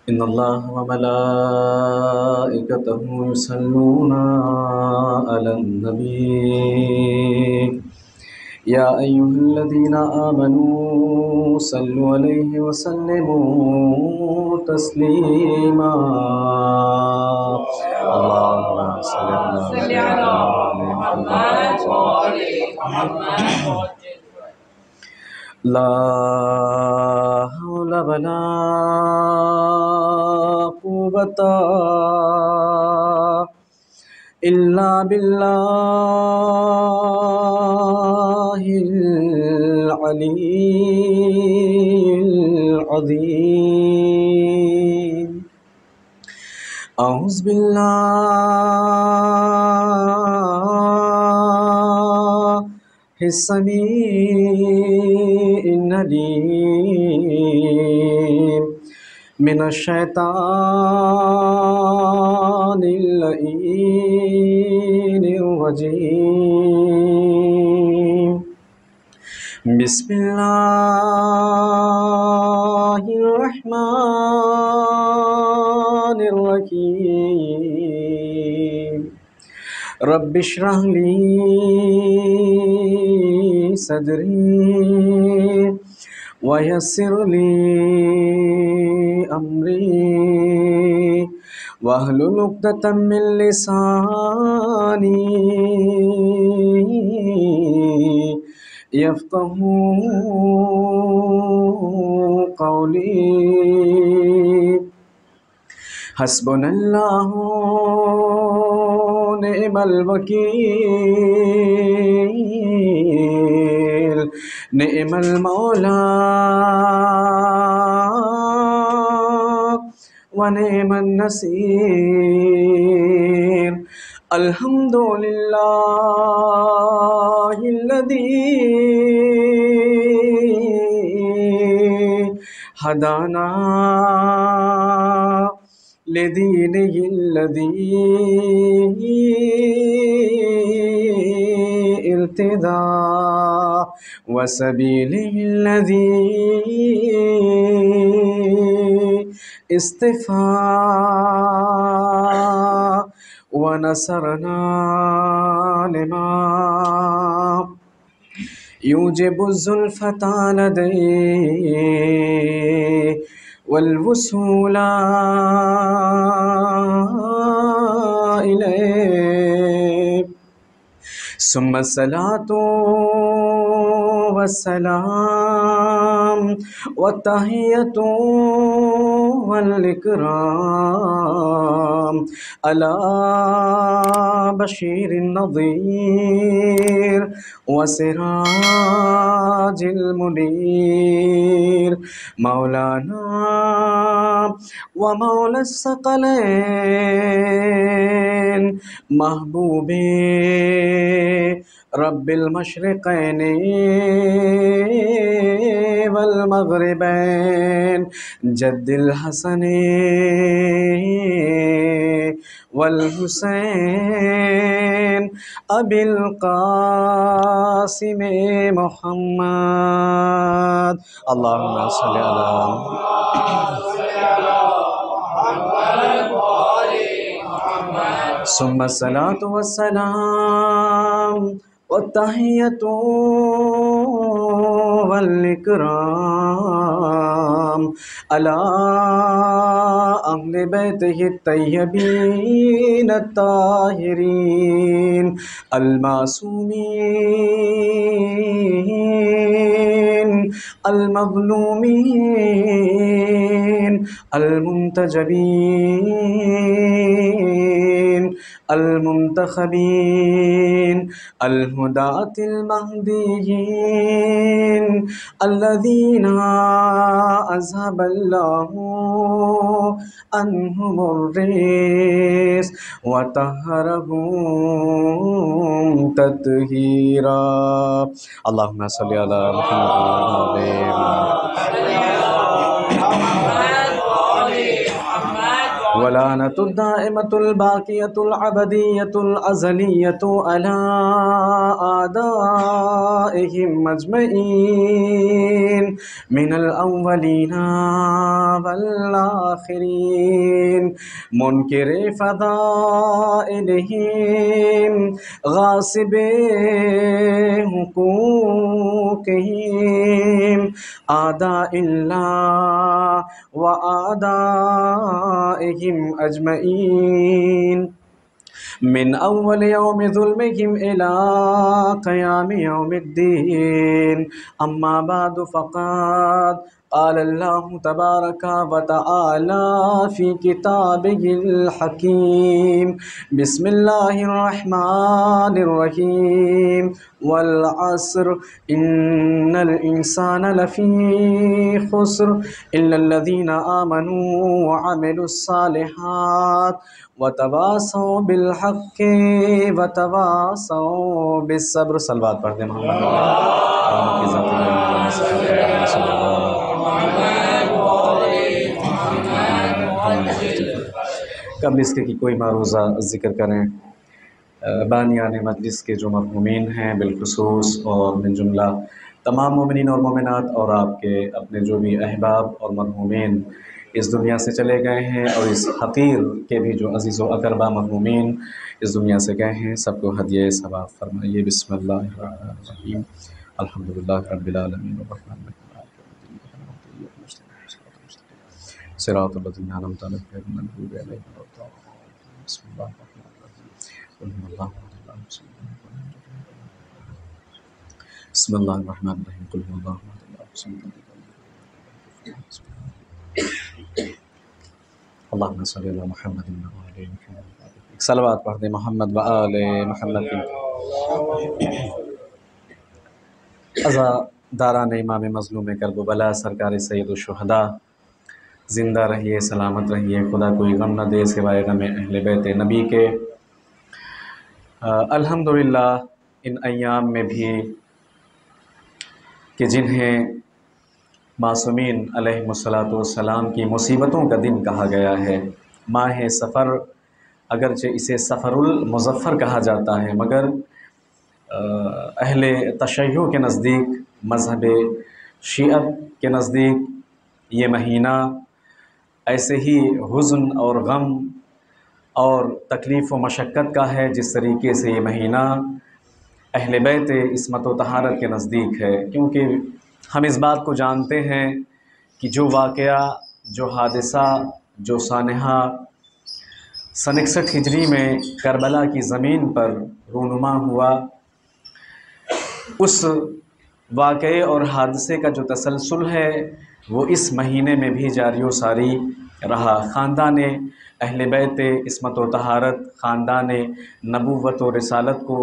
إن الله وملائكته يصلون على النبي يا أيها الذين آمنوا صلوا عليه وسلموا تسليما اللهم صل على محمد لا حول ولا قوة إلا بالله العلي العظيم أعوذ بالله السميع العليم من الشيطان اللعين الرجيم بسم الله الرحمن الرحيم رب اشرح لي صدري ويسر لي أمري واحلل عقدة من لساني يفقهوا قولي حسبنا الله نعم الوكيل نعم المولى ونعم النصير الحمد لله الذي هدانا لدينه الذي ارتدى وسبيله الذي اصطفى ونصرنا لما يوجب الزلفة لديه والوصول إليه ثم الصلاة والسلام والتحية والإكرام على بشير النظير وسراج المنير مولانا ومولى الثقلين محبوبي رب المشرقين والمغربين جد الحسن والحسين أبي القاسم محمد اللهم صل على ثم الصلاة والسلام والتحية والإكرام على أهل بيته الطيبين الطاهرين المعصومين المظلومين المنتجبين المنتخبين الهداة المهديين الذين أذهب الله عنهم الرجس وطهرهم تطهيرا اللهم صل على محمد ولعنة الدائمة الباقية الأبدية الأزلية على أعدائهم أجمعين من الأولين والآخرين منكر فضائلهم غاصب حقوقهم أعداء الله وأعدائهم أجمعين من أول يوم ظلمهم إلى قيام يوم الدين. أما بعد فقد قال الله تبارك وتعالى في كتابه الحكيم بسم الله الرحمن الرحيم والعصر إن الإنسان لفي خسر إلا الذين آمنوا وعملوا الصالحات وتواصوا بالحق وتواصوا بالصبر. صلوات پڑھ دیں محمد کی ذات قبل اس کے کہ کوئی معروضہ ذکر کریں، بانیان مجلس کے جو مرحومین ہیں بالخصوص اور من جملہ تمام مومنین اور مومنات اور آپ کے اپنے جو بھی احباب اور مرحومین اس دنیا سے چلے گئے ہیں اور اس حقیر کے بھی جو عزیز و اقربا مرحومین اس دنیا سے گئے ہیں، سب کو ہدیہ ثواب فرمائیے۔ بسم اللہ الرحمن الرحیم الحمدللہ رب العالمین الرحمن الرحیم صراط الذین انعمت علیہم غیر المغضوب علیہم ولا الضالین۔ بسم اللہ الرحمن الرحیم بسم اللہ الرحمن الرحیم قل هو اللہ احد اللہ الصمد اللہم صلی علی محمد وآل محمد۔ ایک صلوات پڑھ دیں محمد وآل محمد کی۔ عزاداران امام مظلوم کرب و بلا سرکار سید الشہداء زندہ رہیے، سلامت رہیے، خدا کوئی غم نہ دے سوائے غم اہل بیت نبی کے۔ الحمدللہ ان ایام میں بھی کہ جنہیں معصومین علیہم السلام کی مصیبتوں کا دن کہا گیا ہے، ماہ سفر، اگرچہ اسے سفر المظفر کہا جاتا ہے مگر اہل تشیع کے نزدیک، مذہب شیعہ کے نزدیک یہ مہینہ ایسے ہی حزن اور غم اور تکلیف و مشقت کا ہے جس طریقے سے یہ مہینہ اہل بیت عصمت و طہارت کے نزدیک ہے، کیونکہ ہم اس بات کو جانتے ہیں کہ جو واقعہ، جو حادثہ، جو سانحہ سن 61 ہجری میں کربلا کی زمین پر رونما ہوا، اس واقعے اور حادثے کا جو تسلسل ہے وہ اس مہینے میں بھی جاری و ساری رہا۔ خاندان اہل بیت عصمت و طہارت، خاندان نبوت و رسالت کو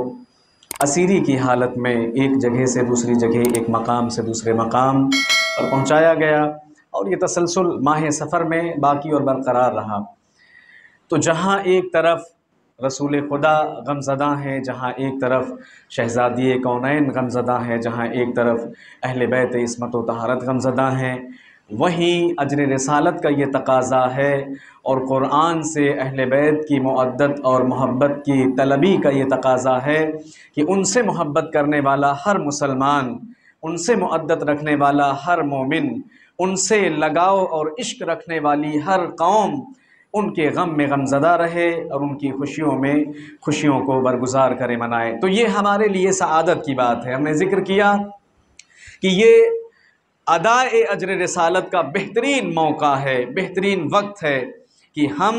اسیری کی حالت میں ایک جگہ سے دوسری جگہ، ایک مقام سے دوسرے مقام پر پہنچایا گیا، اور یہ تسلسل ماہ سفر میں باقی اور برقرار رہا۔ تو جہاں ایک طرف رسول خدا غمزدہ ہیں، جہاں ایک طرف شہزادی کونین غمزدہ ہیں، جہاں ایک طرف اہل بیت عصمت و طہارت غمزدہ ہیں، وہیں اجر رسالت کا یہ تقاضا ہے اور قرآن سے اہل بیت کی مودت اور محبت کی طلبی کا یہ تقاضا ہے کہ ان سے محبت کرنے والا ہر مسلمان، ان سے مودت رکھنے والا ہر مومن، ان سے لگاؤ اور عشق رکھنے والی ہر قوم ان کے غم میں غمزدہ رہے اور ان کی خوشیوں میں خوشیوں کو برگزار کرے، منائے۔ تو یہ ہمارے لیے سعادت کی بات ہے۔ ہم نے ذکر کیا کہ یہ ادائے اجر رسالت کا بہترین موقع ہے، بہترین وقت ہے کہ ہم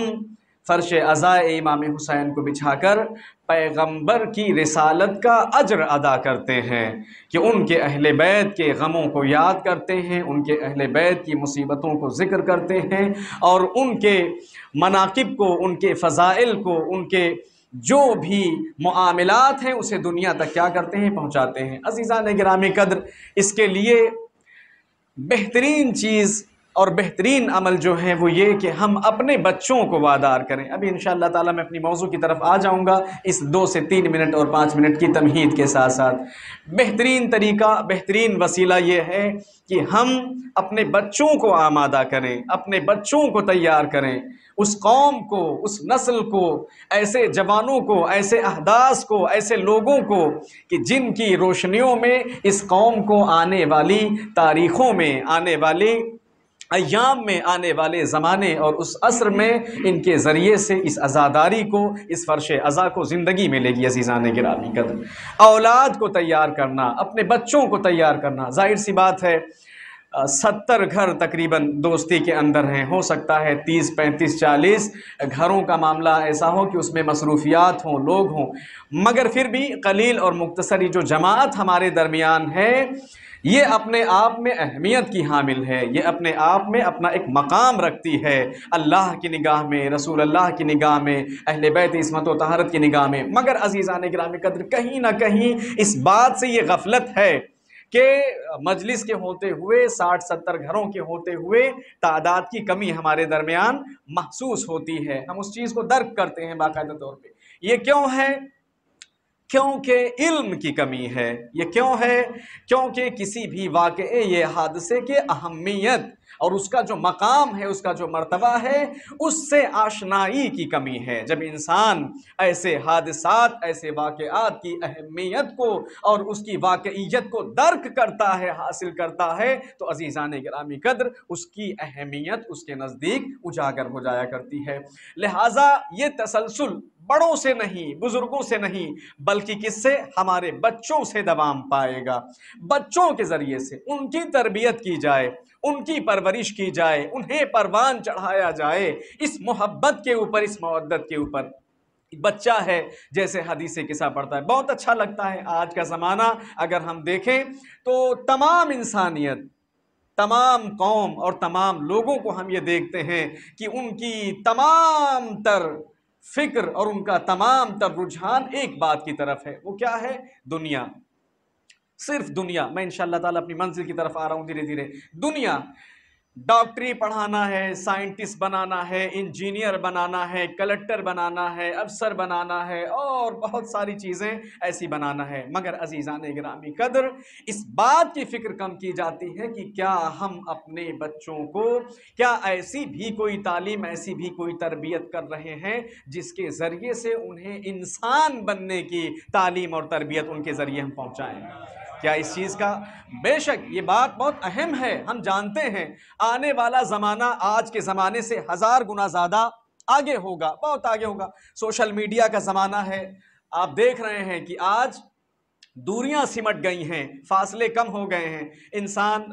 فرش عزائے امام حسین کو بچھا کر پیغمبر کی رسالت کا اجر ادا کرتے ہیں، کہ ان کے اہل بیت کے غموں کو یاد کرتے ہیں، ان کے اہل بیت کی مصیبتوں کو ذکر کرتے ہیں، اور ان کے مناقب کو، ان کے فضائل کو، ان کے جو بھی معاملات ہیں اسے دنیا تک کیا کرتے ہیں، پہنچاتے ہیں۔ عزیزان گرامی قدر، اس کے لیے بہترین چیز اور بہترین عمل جو ہے وہ یہ کہ ہم اپنے بچوں کو وادار کریں۔ ابھی انشاءاللہ تعالیٰ میں اپنی موضوع کی طرف آ جاؤں گا اس 2 سے 3 منٹ اور 5 منٹ کی تمہید کے ساتھ ساتھ۔ بہترین طریقہ، بہترین وسیلہ یہ ہے کہ ہم اپنے بچوں کو آمادہ کریں، اپنے بچوں کو تیار کریں، اس قوم کو، اس نسل کو، ایسے جوانوں کو، ایسے احداث کو، ایسے لوگوں کو کہ جن کی روشنیوں میں اس قوم کو آنے والی تاریخوں میں، آنے والی ایام میں، آنے والے زمانے اور اس عصر میں ان کے ذریعے سے اس عزاداری کو، اس فرش عزا کو زندگی ملے گی۔ عزیزان گرامی قدر، اولاد کو تیار کرنا، اپنے بچوں کو تیار کرنا، ظاہر سی بات ہے 70 گھر تقریباً دوستی کے اندر ہیں، ہو سکتا ہے 30 35 40 گھروں کا معاملہ ایسا ہو کہ اس میں مصروفیات ہوں، لوگ ہوں، مگر پھر بھی قلیل اور مختصری جو جماعت ہمارے درمیان ہے یہ اپنے آپ میں اہمیت کی حامل ہے، یہ اپنے آپ میں اپنا ایک مقام رکھتی ہے اللہ کی نگاہ میں، رسول اللہ کی نگاہ میں، اہل بیت عصمت و طہارت کی نگاہ میں۔ مگر عزیزان گرامی قدر، کہیں نہ کہیں اس بات سے یہ غفلت ہے کہ مجلس کے ہوتے ہوئے 60-70 گھروں کے ہوتے ہوئے تعداد کی کمی ہمارے درمیان محسوس ہوتی ہے، ہم اس چیز کو درک کرتے ہیں باقاعدہ طور پہ۔ یہ کیوں ہے؟ کیونکہ علم کی کمی ہے۔ یہ کیوں ہے؟ کیونکہ کسی بھی واقعے یا حادثے کے اہمیت اور اس کا جو مقام ہے، اس کا جو مرتبہ ہے، اس سے آشنائی کی کمی ہے۔ جب انسان ایسے حادثات، ایسے واقعات کی اہمیت کو اور اس کی واقعیت کو درک کرتا ہے، حاصل کرتا ہے، تو عزیزان گرامی قدر اس کی اہمیت اس کے نزدیک اجاگر ہو جایا کرتی ہے۔ لہٰذا یہ تسلسل بڑوں سے نہیں، بزرگوں سے نہیں، بلکہ کس سے؟ ہمارے بچوں سے دوام پائے گا۔ بچوں کے ذریعے سے ان کی تربیت کی جائے، ان کی پرورش کی جائے، انہیں پروان چڑھایا جائے اس محبت کے اوپر، اس مودت کے اوپر۔ بچہ ہے جیسے حدیث قصہ پڑھتا ہے، بہت اچھا لگتا ہے۔ آج کا زمانہ اگر ہم دیکھیں تو تمام انسانیت، تمام قوم اور تمام لوگوں کو ہم یہ دیکھتے ہیں کہ ان کی تمام تر فکر اور ان کا تمام تر رجحان ایک بات کی طرف ہے۔ وہ کیا ہے؟ دنیا، صرف دنیا۔ میں انشاءاللہ تعالیٰ اپنی منزل کی طرف آ رہا ہوں دھیرے دھیرے۔ دنیا، ڈاکٹری پڑھانا ہے، سائنٹسٹ بنانا ہے، انجینئر بنانا ہے، کلکٹر بنانا ہے، افسر بنانا ہے، اور بہت ساری چیزیں ایسی بنانا ہے۔ مگر عزیزان گرامی قدر، اس بات کی فکر کم کی جاتی ہے کہ کیا ہم اپنے بچوں کو، کیا ایسی بھی کوئی تعلیم، ایسی بھی کوئی تربیت کر رہے ہیں جس کے ذریعے سے انہیں انسان بننے کی تعلیم اور تربیت ان کے ذریعے ہم پہنچائیں؟ کیا اس چیز کا؟ بے شک یہ بات بہت اہم ہے۔ ہم جانتے ہیں آنے والا زمانہ آج کے زمانے سے 1000 گنا زیادہ آگے ہوگا، بہت آگے ہوگا۔ سوشل میڈیا کا زمانہ ہے، آپ دیکھ رہے ہیں کہ آج دوریاں سمٹ گئی ہیں، فاصلے کم ہو گئے ہیں۔ انسان،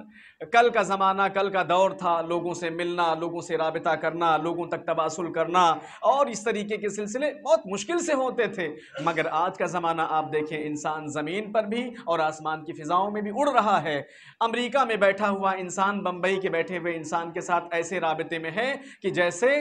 کل کا زمانہ، کل کا دور تھا لوگوں سے ملنا، لوگوں سے رابطہ کرنا، لوگوں تک تواصل کرنا، اور اس طریقے کے سلسلے بہت مشکل سے ہوتے تھے۔ مگر آج کا زمانہ آپ دیکھیں، انسان زمین پر بھی اور آسمان کی فضاؤں میں بھی اڑ رہا ہے۔ امریکہ میں بیٹھا ہوا انسان بمبئی کے بیٹھے ہوئے انسان کے ساتھ ایسے رابطے میں ہے کہ جیسے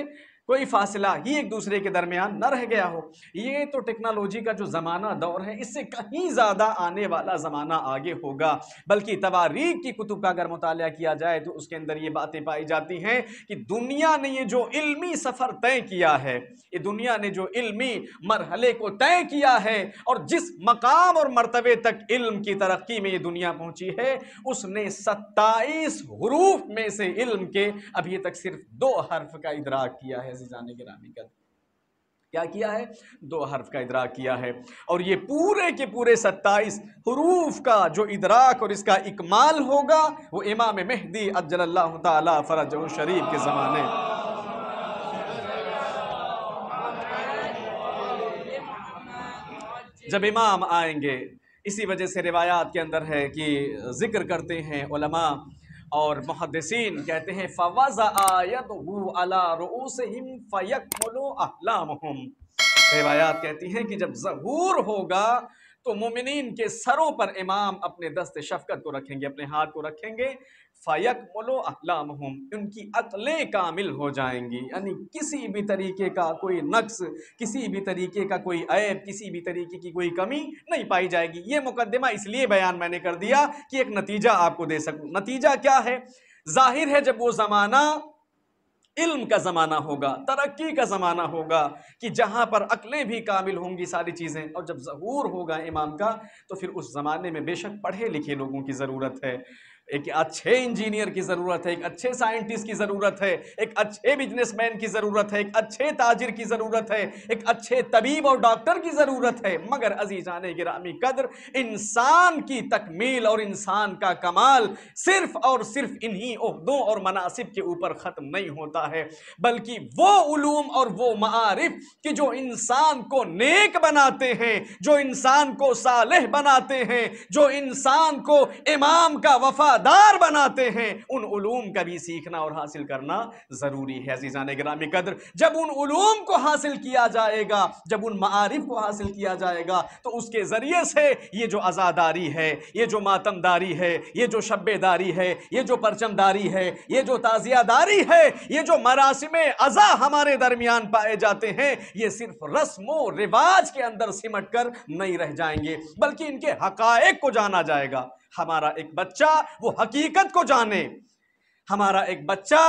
کوئی فاصلہ ہی ایک دوسرے کے درمیان نہ رہ گیا ہو۔ یہ تو ٹیکنالوجی کا جو زمانہ دور ہے، اس سے کہیں زیادہ آنے والا زمانہ آگے ہوگا۔ بلکہ تواریخ کی کتب کا اگر مطالعہ کیا جائے تو اس کے اندر یہ باتیں پائی جاتی ہیں کہ دنیا نے یہ جو علمی سفر طے کیا ہے، یہ دنیا نے جو علمی مرحلے کو طے کیا ہے اور جس مقام اور مرتبے تک علم کی ترقی میں یہ دنیا پہنچی ہے، اس نے 27 حروف میں سے علم کے ابھی تک صرف 2 حرف کا ادراک کیا ہے۔ عزیزان گرامی قدر، کیا کیا ہے؟ 2 حرف کا ادراک کیا ہے، اور یہ پورے کے پورے 27 حروف کا جو ادراک اور اس کا اکمال ہوگا وہ امام مہدی عجل اللہ تعالی فرجہ شریف کے زمانے۔ جب امام آئیں گے، اسی وجہ سے روایات کے اندر ہے کہ ذکر کرتے ہیں علماء اور محدثین، کہتے ہیں فَوَضَعَ يَدْهُ عَلَى رُؤُوسِهِمْ فَيَكْمُلُ أَحْلَامُهُمْ۔ روایات کہتی ہیں کہ جب ظہور ہوگا تو مومنین کے سروں پر امام اپنے دست شفقت کو رکھیں گے، اپنے ہاتھ کو رکھیں گے، فَيَكْمُلُ أَحْلَامُهُمْ، ان کی عقلیں کامل ہو جائیں گی، یعنی کسی بھی طریقے کا کوئی نقص، کسی بھی طریقے کا کوئی عیب، کسی بھی طریقے کی کوئی کمی نہیں پائی جائے گی۔ یہ مقدمہ اس لیے بیان میں نے کر دیا کہ ایک نتیجہ آپ کو دے سکوں۔ نتیجہ کیا ہے؟ ظاہر ہے جب وہ زمانہ علم کا زمانہ ہوگا، ترقی کا زمانہ ہوگا، کہ جہاں پر عقلیں بھی کامل ہوں گی ساری چیزیں، اور جب ظہور ہوگا امام کا تو پھر اس زمانے میں بے شک پڑھے لکھے لوگوں کی ضرورت ہے، ایک اچھے انجینئر کی ضرورت ہے، ایک اچھے سائنٹسٹ کی ضرورت ہے، ایک اچھے بزنس مین کی ضرورت ہے، ایک اچھے تاجر کی ضرورت ہے، ایک اچھے طبیب اور ڈاکٹر کی ضرورت ہے۔ مگر عزیزان گرامی قدر، انسان کی تکمیل اور انسان کا کمال صرف اور صرف انہی عہدوں اور مناصب کے اوپر ختم نہیں ہوتا ہے، بلکہ وہ علوم اور وہ معارف کہ جو انسان کو نیک بناتے ہیں، جو انسان کو صالح بناتے ہیں، جو انسان کو امام کا وفادار بناتے ہیں، ان علوم کا بھی سیکھنا اور حاصل کرنا ضروری ہے۔ عزیزان گرامی قدر، جب ان علوم کو حاصل کیا جائے گا، جب ان معارف کو حاصل کیا جائے گا، تو اس کے ذریعے سے یہ جو عزاداری ہے، یہ جو ماتم داری ہے، یہ جو شب داری ہے، یہ جو پرچم داری ہے، یہ جو تعزیہ داری ہے، یہ جو مراسم عزا ہمارے درمیان پائے جاتے ہیں، یہ صرف رسم و رواج کے اندر سمٹ کر نہیں رہ جائیں گے، بلکہ ان کے حقائق کو جانا جائے گا۔ ہمارا ایک بچہ وہ حقیقت کو جانے، ہمارا ایک بچہ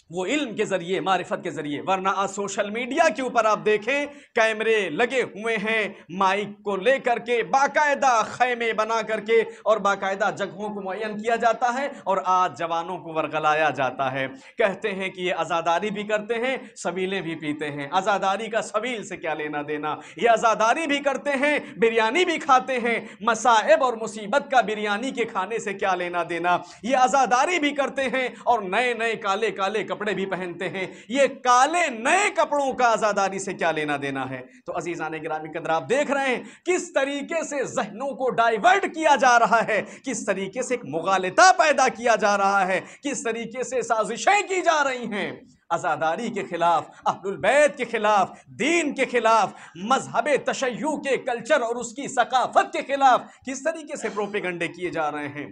وہ علم کے ذریعے، معرفت کے ذریعے، ورنہ آج سوشل میڈیا کے اوپر آپ دیکھیں کیمرے لگے ہوئے ہیں، مائک کو لے کر کے باقاعدہ خیمے بنا کر کے اور باقاعدہ جگہوں کو معین کیا جاتا ہے، اور آج جوانوں کو ورغلایا جاتا ہے، کہتے ہیں کہ یہ عزاداری بھی کرتے ہیں، سبیلیں بھی پیتے ہیں۔ عزاداری کا سبیل سے کیا لینا دینا؟ یہ عزاداری بھی کرتے ہیں، بریانی بھی کھاتے ہیں، مصائب اور مصیبت کا بریانی کے کھانے سے کیا لینا دینا؟ یہ عزاداری بھی کرتے ہیں اور نئے نئے کالے کالے کپڑے بھی پہنتے ہیں، یہ کالے نئے کپڑوں کا عزاداری سے کیا لینا دینا ہے؟ تو عزیزان گرامی قدر، آپ دیکھ رہے ہیں کس طریقے سے ذہنوں کو ڈائیورٹ کیا جا رہا ہے، کس طریقے سے ایک مغالطہ پیدا کیا جا رہا ہے، کس طریقے سے سازشیں کی جا رہی ہیں عزاداری کے خلاف، اہل البیت کے خلاف، دین کے خلاف، مذہب تشیع کے کلچر اور اس کی ثقافت کے خلاف کس طریقے سے پروپیگنڈے کیے جا رہے ہیں۔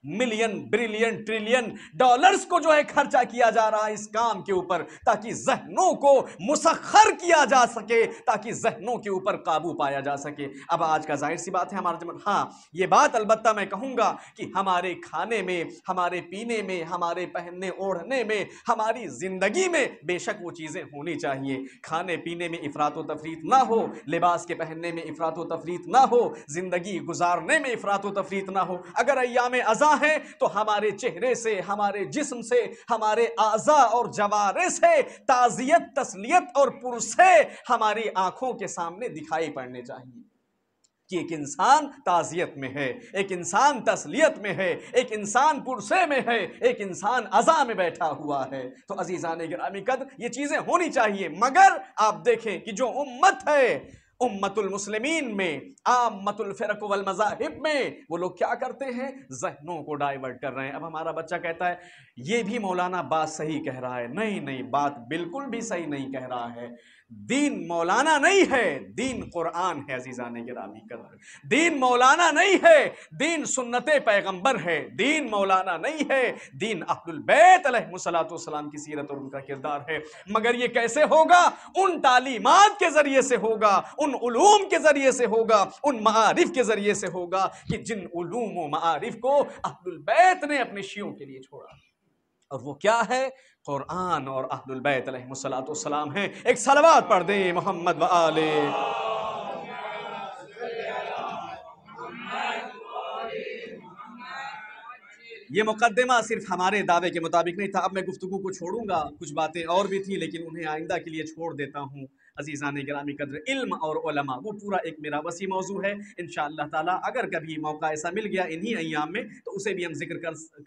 ملین بریلین ٹریلین ڈالرز کو جو ہے خرچہ کیا جا رہا ہے اس کام کے اوپر، تاکہ ذہنوں کو مسخر کیا جا سکے، تاکہ ذہنوں کے اوپر قابو پایا جا سکے۔ اب آج کا ظاہر سی بات ہے ہمارا ہاں یہ بات البتہ میں کہوں گا کہ ہمارے کھانے میں، ہمارے پینے میں، ہمارے پہننے اوڑھنے میں، ہماری زندگی میں بے شک وہ چیزیں ہونی چاہیے، کھانے پینے میں افراط و تفریط نہ ہو، لباس کے پہننے میں افراط و تفریط نہ ہو، زندگی گزارنے میں افراط و تفریط نہ ہو۔ اگر ایام ازاں ہیں تو ہمارے چہرے سے، ہمارے جسم سے، ہمارے اعضاء اور جوارح سے تعزیت، تسلیت اور پرسے ہماری آنکھوں کے سامنے دکھائی پڑنے چاہیے کہ ایک انسان تعزیت میں ہے، ایک انسان تسلیت میں ہے، ایک انسان پرسے میں ہے، ایک انسان عزا میں بیٹھا ہوا ہے۔ تو عزیزان گرامی قدر، یہ چیزیں ہونی چاہیے، مگر آپ دیکھیں کہ جو امت ہے، امت المسلمین میں، عامت الفرق والمذاہب میں، وہ لوگ کیا کرتے ہیں؟ ذہنوں کو ڈائیورٹ کر رہے ہیں۔ اب ہمارا بچہ کہتا ہے یہ بھی مولانا بات صحیح کہہ رہا ہے، نہیں بات بالکل بھی صحیح نہیں کہہ رہا ہے، دین مولانا نہیں ہے، دین قرآن ہے۔ عزیزان گرامی قدر، دین مولانا نہیں ہے، دین سنت پیغمبر ہے، دین مولانا نہیں ہے، دین اہل البیت علیہ السلام کی سیرت اور ان کا کردار ہے۔ مگر یہ کیسے ہوگا؟ ان تعلیمات کے ذریعے سے ہوگا، ان علوم کے ذریعے سے ہوگا، ان معارف کے ذریعے سے ہوگا کہ جن علوم و معارف کو اہل البیت نے اپنے شیعوں کے لیے چھوڑا، اور وہ کیا ہے؟ قرآن اور اہل البیت علیہ السلام ہیں۔ ایک صلوات پڑھ دیں محمد و آلہ۔ یہ مقدمہ صرف ہمارے دعوے کے مطابق نہیں تھا، اب میں گفتگو کو چھوڑوں گا، کچھ باتیں اور بھی تھیں لیکن انہیں آئندہ کے لیے چھوڑ دیتا ہوں۔ عزیزان گرامی قدر، علم اور علماء وہ پورا ایک میرا وسیع موضوع ہے، انشاءاللہ تعالیٰ اگر کبھی موقع ایسا مل گیا انہی ایام میں تو اسے بھی ہم ذکر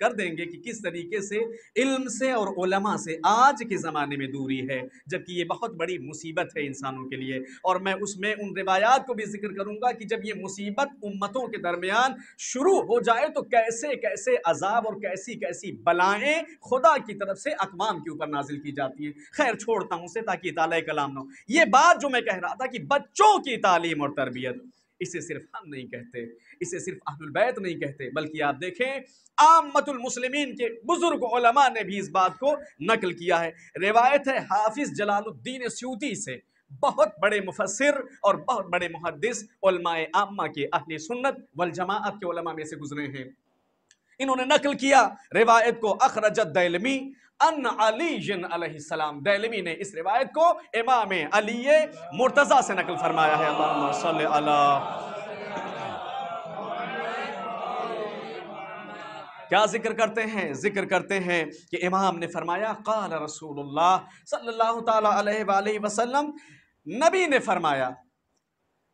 کر دیں گے کہ کس طریقے سے علم سے اور علماء سے آج کے زمانے میں دوری ہے، جبکہ یہ بہت بڑی مصیبت ہے انسانوں کے لیے، اور میں اس میں ان روایات کو بھی ذکر کروں گا کہ جب یہ مصیبت امتوں کے درمیان شروع ہو جائے تو کیسے کیسے عذاب اور کیسی کیسی بلائیں خدا کی طرف سے اقوام کے اوپر نازل کی جاتی ہیں۔ خیر چھوڑتا ہوں اسے تاکہ اطالہ کلام نہ ہو۔ یہ بات جو میں کہہ رہا تھا کہ بچوں کی تعلیم اور تربیت، اسے صرف ہم نہیں کہتے، اسے صرف اہل البیت نہیں کہتے، بلکہ آپ دیکھیں عامت المسلمین کے بزرگ علماء نے بھی اس بات کو نقل کیا ہے۔ روایت ہے حافظ جلال الدین سیوطی سے، بہت بڑے مفسر اور بہت بڑے محدث، علماء عامہ کے، اہل سنت والجماعت کے علماء میں سے گزرے ہیں۔ انہوں نے نقل کیا روایت کو اخرجت دیلمی ان علی علیہ السلام، دیلمی نے اس روایت کو امام علی مرتضی سے نقل فرمایا ہے۔ اللہم صلی علی، کیا ذکر کرتے ہیں؟ ذکر کرتے ہیں کہ امام نے فرمایا قال رسول اللہ صلی اللہ تعالی علیہ وآلہ وسلم، نبی نے فرمایا۔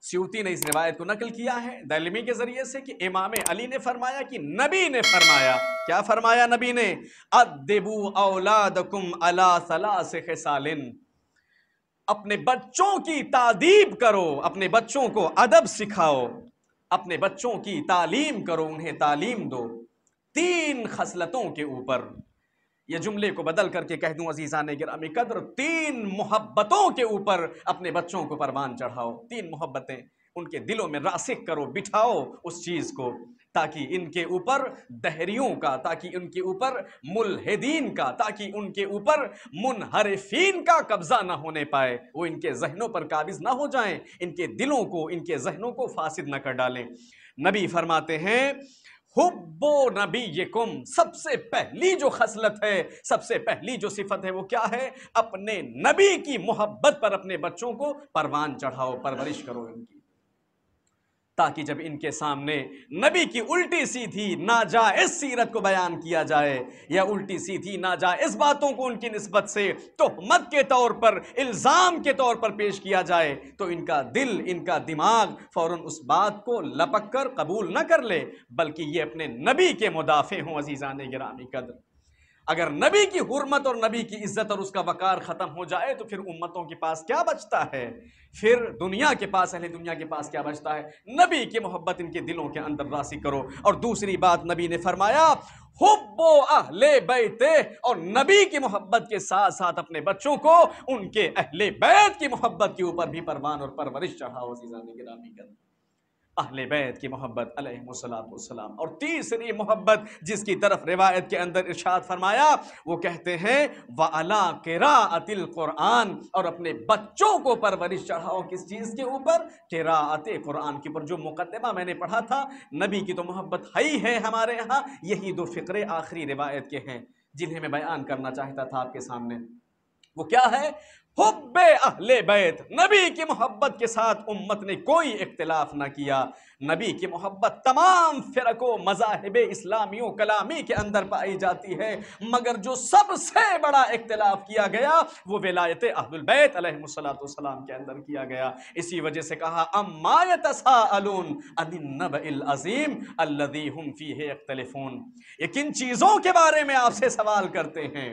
سیوطی نے اس روایت کو نقل کیا ہے دیلمی کے ذریعے سے کہ امام علی نے فرمایا کہ نبی نے فرمایا۔ کیا فرمایا نبی نے؟ ادبوا اولادکم علی ثلاث خصال، اپنے بچوں کی تادیب کرو، اپنے بچوں کو ادب سکھاؤ، اپنے بچوں کی تعلیم کرو، انہیں تعلیم دو 3 خصلتوں کے اوپر۔ یہ جملے کو بدل کر کے کہہ دوں عزیزان گرامی قدر، 3 محبتوں کے اوپر اپنے بچوں کو پروان چڑھاؤ۔ 3 محبتیں ان کے دلوں میں راسخ کرو، بٹھاؤ اس چیز کو، تاکہ ان کے اوپر دہریوں کا، تاکہ ان کے اوپر ملحدین کا، تاکہ ان کے اوپر منحرفین کا قبضہ نہ ہونے پائے، وہ ان کے ذہنوں پر قابض نہ ہو جائیں، ان کے دلوں کو، ان کے ذہنوں کو فاسد نہ کر ڈالیں۔ نبی فرماتے ہیں حب نبیکم، سب سے پہلی جو خصلت ہے، سب سے پہلی جو صفت ہے وہ کیا ہے؟ اپنے نبی کی محبت پر اپنے بچوں کو پروان چڑھاؤ، پرورش کرو ان کی، تاکہ جب ان کے سامنے نبی کی الٹی سیدھی ناجائز سیرت کو بیان کیا جائے یا الٹی سیدھی ناجائز باتوں کو ان کی نسبت سے تہمت کے طور پر، الزام کے طور پر پیش کیا جائے، تو ان کا دل، ان کا دماغ فوراً اس بات کو لپک کر قبول نہ کر لے، بلکہ یہ اپنے نبی کے مدافع ہوں۔ عزیزان گرامی قدر، اگر نبی کی حرمت اور نبی کی عزت اور اس کا وقار ختم ہو جائے تو پھر امتوں کے پاس کیا بچتا ہے؟ پھر دنیا کے پاس، اہل دنیا کے پاس کیا بچتا ہے؟ نبی کی محبت ان کے دلوں کے اندر راسخ کرو۔ اور دوسری بات نبی نے فرمایا حب اہل بیت، اور نبی کی محبت کے ساتھ ساتھ اپنے بچوں کو ان کے اہل بیت کی محبت کے اوپر بھی پروان اور پرورش چڑھاؤ۔ عزیزان گرامی قدر، اہل بیت کی محبت علیہم الصلوۃ والسلام۔ اور تیسری محبت جس کی طرف روایت کے اندر ارشاد فرمایا، وہ کہتے ہیں وَعَلَىٰ قِرَاءَةِ الْقُرْآنِ، اور اپنے بچوں کو پرورش چڑھاؤ کس چیز کے اوپر؟ قراءت قرآن کے اوپر۔ جو مقدمہ میں نے پڑھا تھا، نبی کی تو محبت ہی ہے ہمارے ہاں، یہی 2 فقرے آخری روایت کے ہیں جنہیں میں بیان کرنا چاہتا تھا آپ کے سامنے۔ وہ کیا ہے؟ حب اہل بیت، نبی کی محبت کے ساتھ امت نے کوئی اختلاف نہ کیا۔ نبی کی محبت تمام فرق و مذاہب اسلامی و کلامی کے اندر پائی جاتی ہے، مگر جو سب سے بڑا اختلاف کیا گیا وہ ولایت اہل البیت علیہم السلام کے اندر کیا گیا۔ اسی وجہ سے کہا اما یتساءلون عن النبأ العظیم الذی هم فیہ یختلفون، یہ کن چیزوں کے بارے میں آپ سے سوال کرتے ہیں؟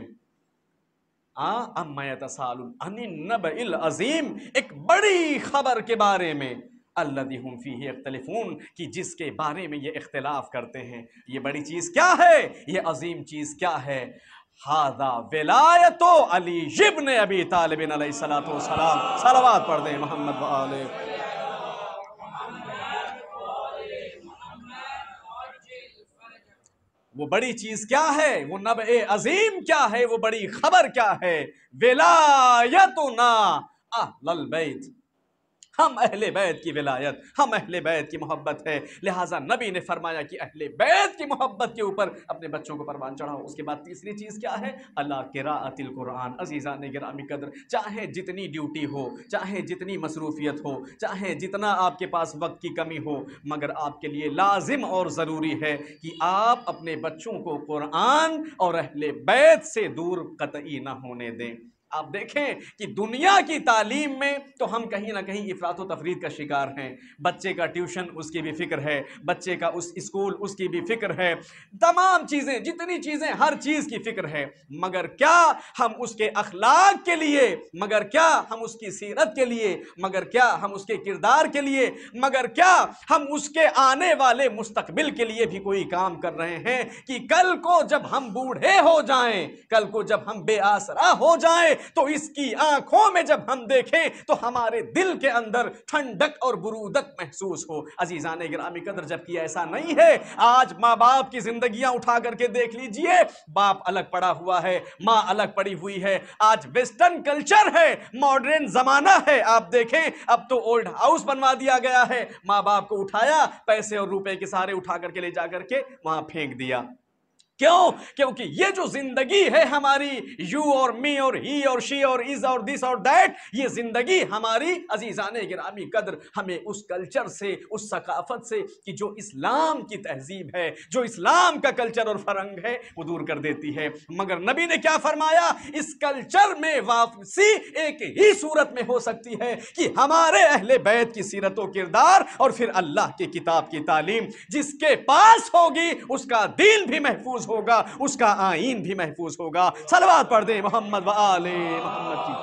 اما یتساءلون عن النبأ العظیم، ایک بڑی خبر کے بارے میں، الذی هم فیہ یختلفون، کہ جس کے بارے میں یہ اختلاف کرتے ہیں۔ یہ بڑی چیز کیا ہے؟ یہ عظیم چیز کیا ہے؟ ھذا ولایت علی ابن ابی طالب علیہ الصلوۃ والسلام، صلوات پڑھ دیں محمد و آلہ۔ وہ بڑی چیز کیا ہے؟ وہ نبع عظیم کیا ہے؟ وہ بڑی خبر کیا ہے؟ ولایتنا اہل البیت، ہم اہل بیت کی ولایت، ہم اہل بیت کی محبت ہے، لہٰذا نبی نے فرمایا کہ اہل بیت کی محبت کے اوپر اپنے بچوں کو پروان چڑھاؤ۔ اس کے بعد تیسری چیز کیا ہے؟ علی قراءۃ القرآن۔ عزیزان گرامی قدر، چاہے جتنی ڈیوٹی ہو، چاہے جتنی مصروفیت ہو، چاہے جتنا آپ کے پاس وقت کی کمی ہو، مگر آپ کے لیے لازم اور ضروری ہے کہ آپ اپنے بچوں کو قرآن اور اہل بیت سے دور قطعی نہ ہونے دیں۔ آپ دیکھیں کہ دنیا کی تعلیم میں تو ہم کہیں نہ کہیں افراط و تفریط کا شکار ہیں۔ بچے کا ٹیوشن اس کی بھی فکر ہے، بچے کا اس اسکول اس کی بھی فکر ہے، تمام چیزیں، جتنی چیزیں، ہر چیز کی فکر ہے، مگر کیا ہم اس کے اخلاق کے لیے، مگر کیا ہم اس کی سیرت کے لیے، مگر کیا ہم اس کے کردار کے لیے، مگر کیا ہم اس کے آنے والے مستقبل کے لیے بھی کوئی کام کر رہے ہیں کہ کل کو جب ہم بوڑھے ہو جائیں، کل کو جب ہم بے آسرا ہو جائیں تو اس کی آنکھوں میں جب ہم دیکھیں تو ہمارے دل کے اندر ٹھنڈک اور برودت محسوس ہو۔ عزیزان گرامی قدر، جبکہ ایسا نہیں ہے۔ آج ماں باپ کی زندگیاں اٹھا کر کے دیکھ لیجئے، باپ الگ پڑا ہوا ہے، ماں الگ پڑی ہوئی ہے۔ آج ویسٹرن کلچر ہے، ماڈرن زمانہ ہے، آپ دیکھیں اب تو اولڈ ہاؤس بنوا دیا گیا ہے، ماں باپ کو اٹھایا، پیسے اور روپے کے سارے اٹھا کر کے لے جا کر کے وہاں پھینک دیا۔ کیوں؟ کیونکہ یہ جو زندگی ہے ہماری، یو اور می اور ہی اور شی اور از اور دس اور دیٹ، یہ زندگی ہماری عزیزان گرامی قدر ہمیں اس کلچر سے، اس ثقافت سے کہ جو اسلام کی تہذیب ہے، جو اسلام کا کلچر اور فرہنگ ہے، وہ دور کر دیتی ہے۔ مگر نبی نے کیا فرمایا؟ اس کلچر میں واپسی ایک ہی صورت میں ہو سکتی ہے کہ ہمارے اہل بیت کی سیرت و کردار اور پھر اللہ کی کتاب کی تعلیم جس کے پاس ہوگی، اس کا دین بھی محفوظ ہوگا، اس کا آئین بھی محفوظ ہوگا۔ صلوات پڑھ دیں محمد و آل محمد کی۔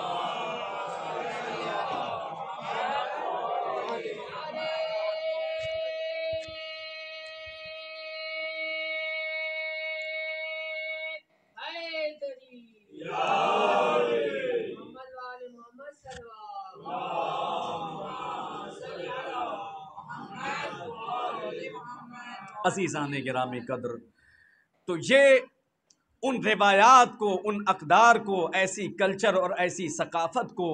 عزیزان گرامی قدر، تو یہ ان روایات کو، ان اقدار کو، ایسی کلچر اور ایسی ثقافت کو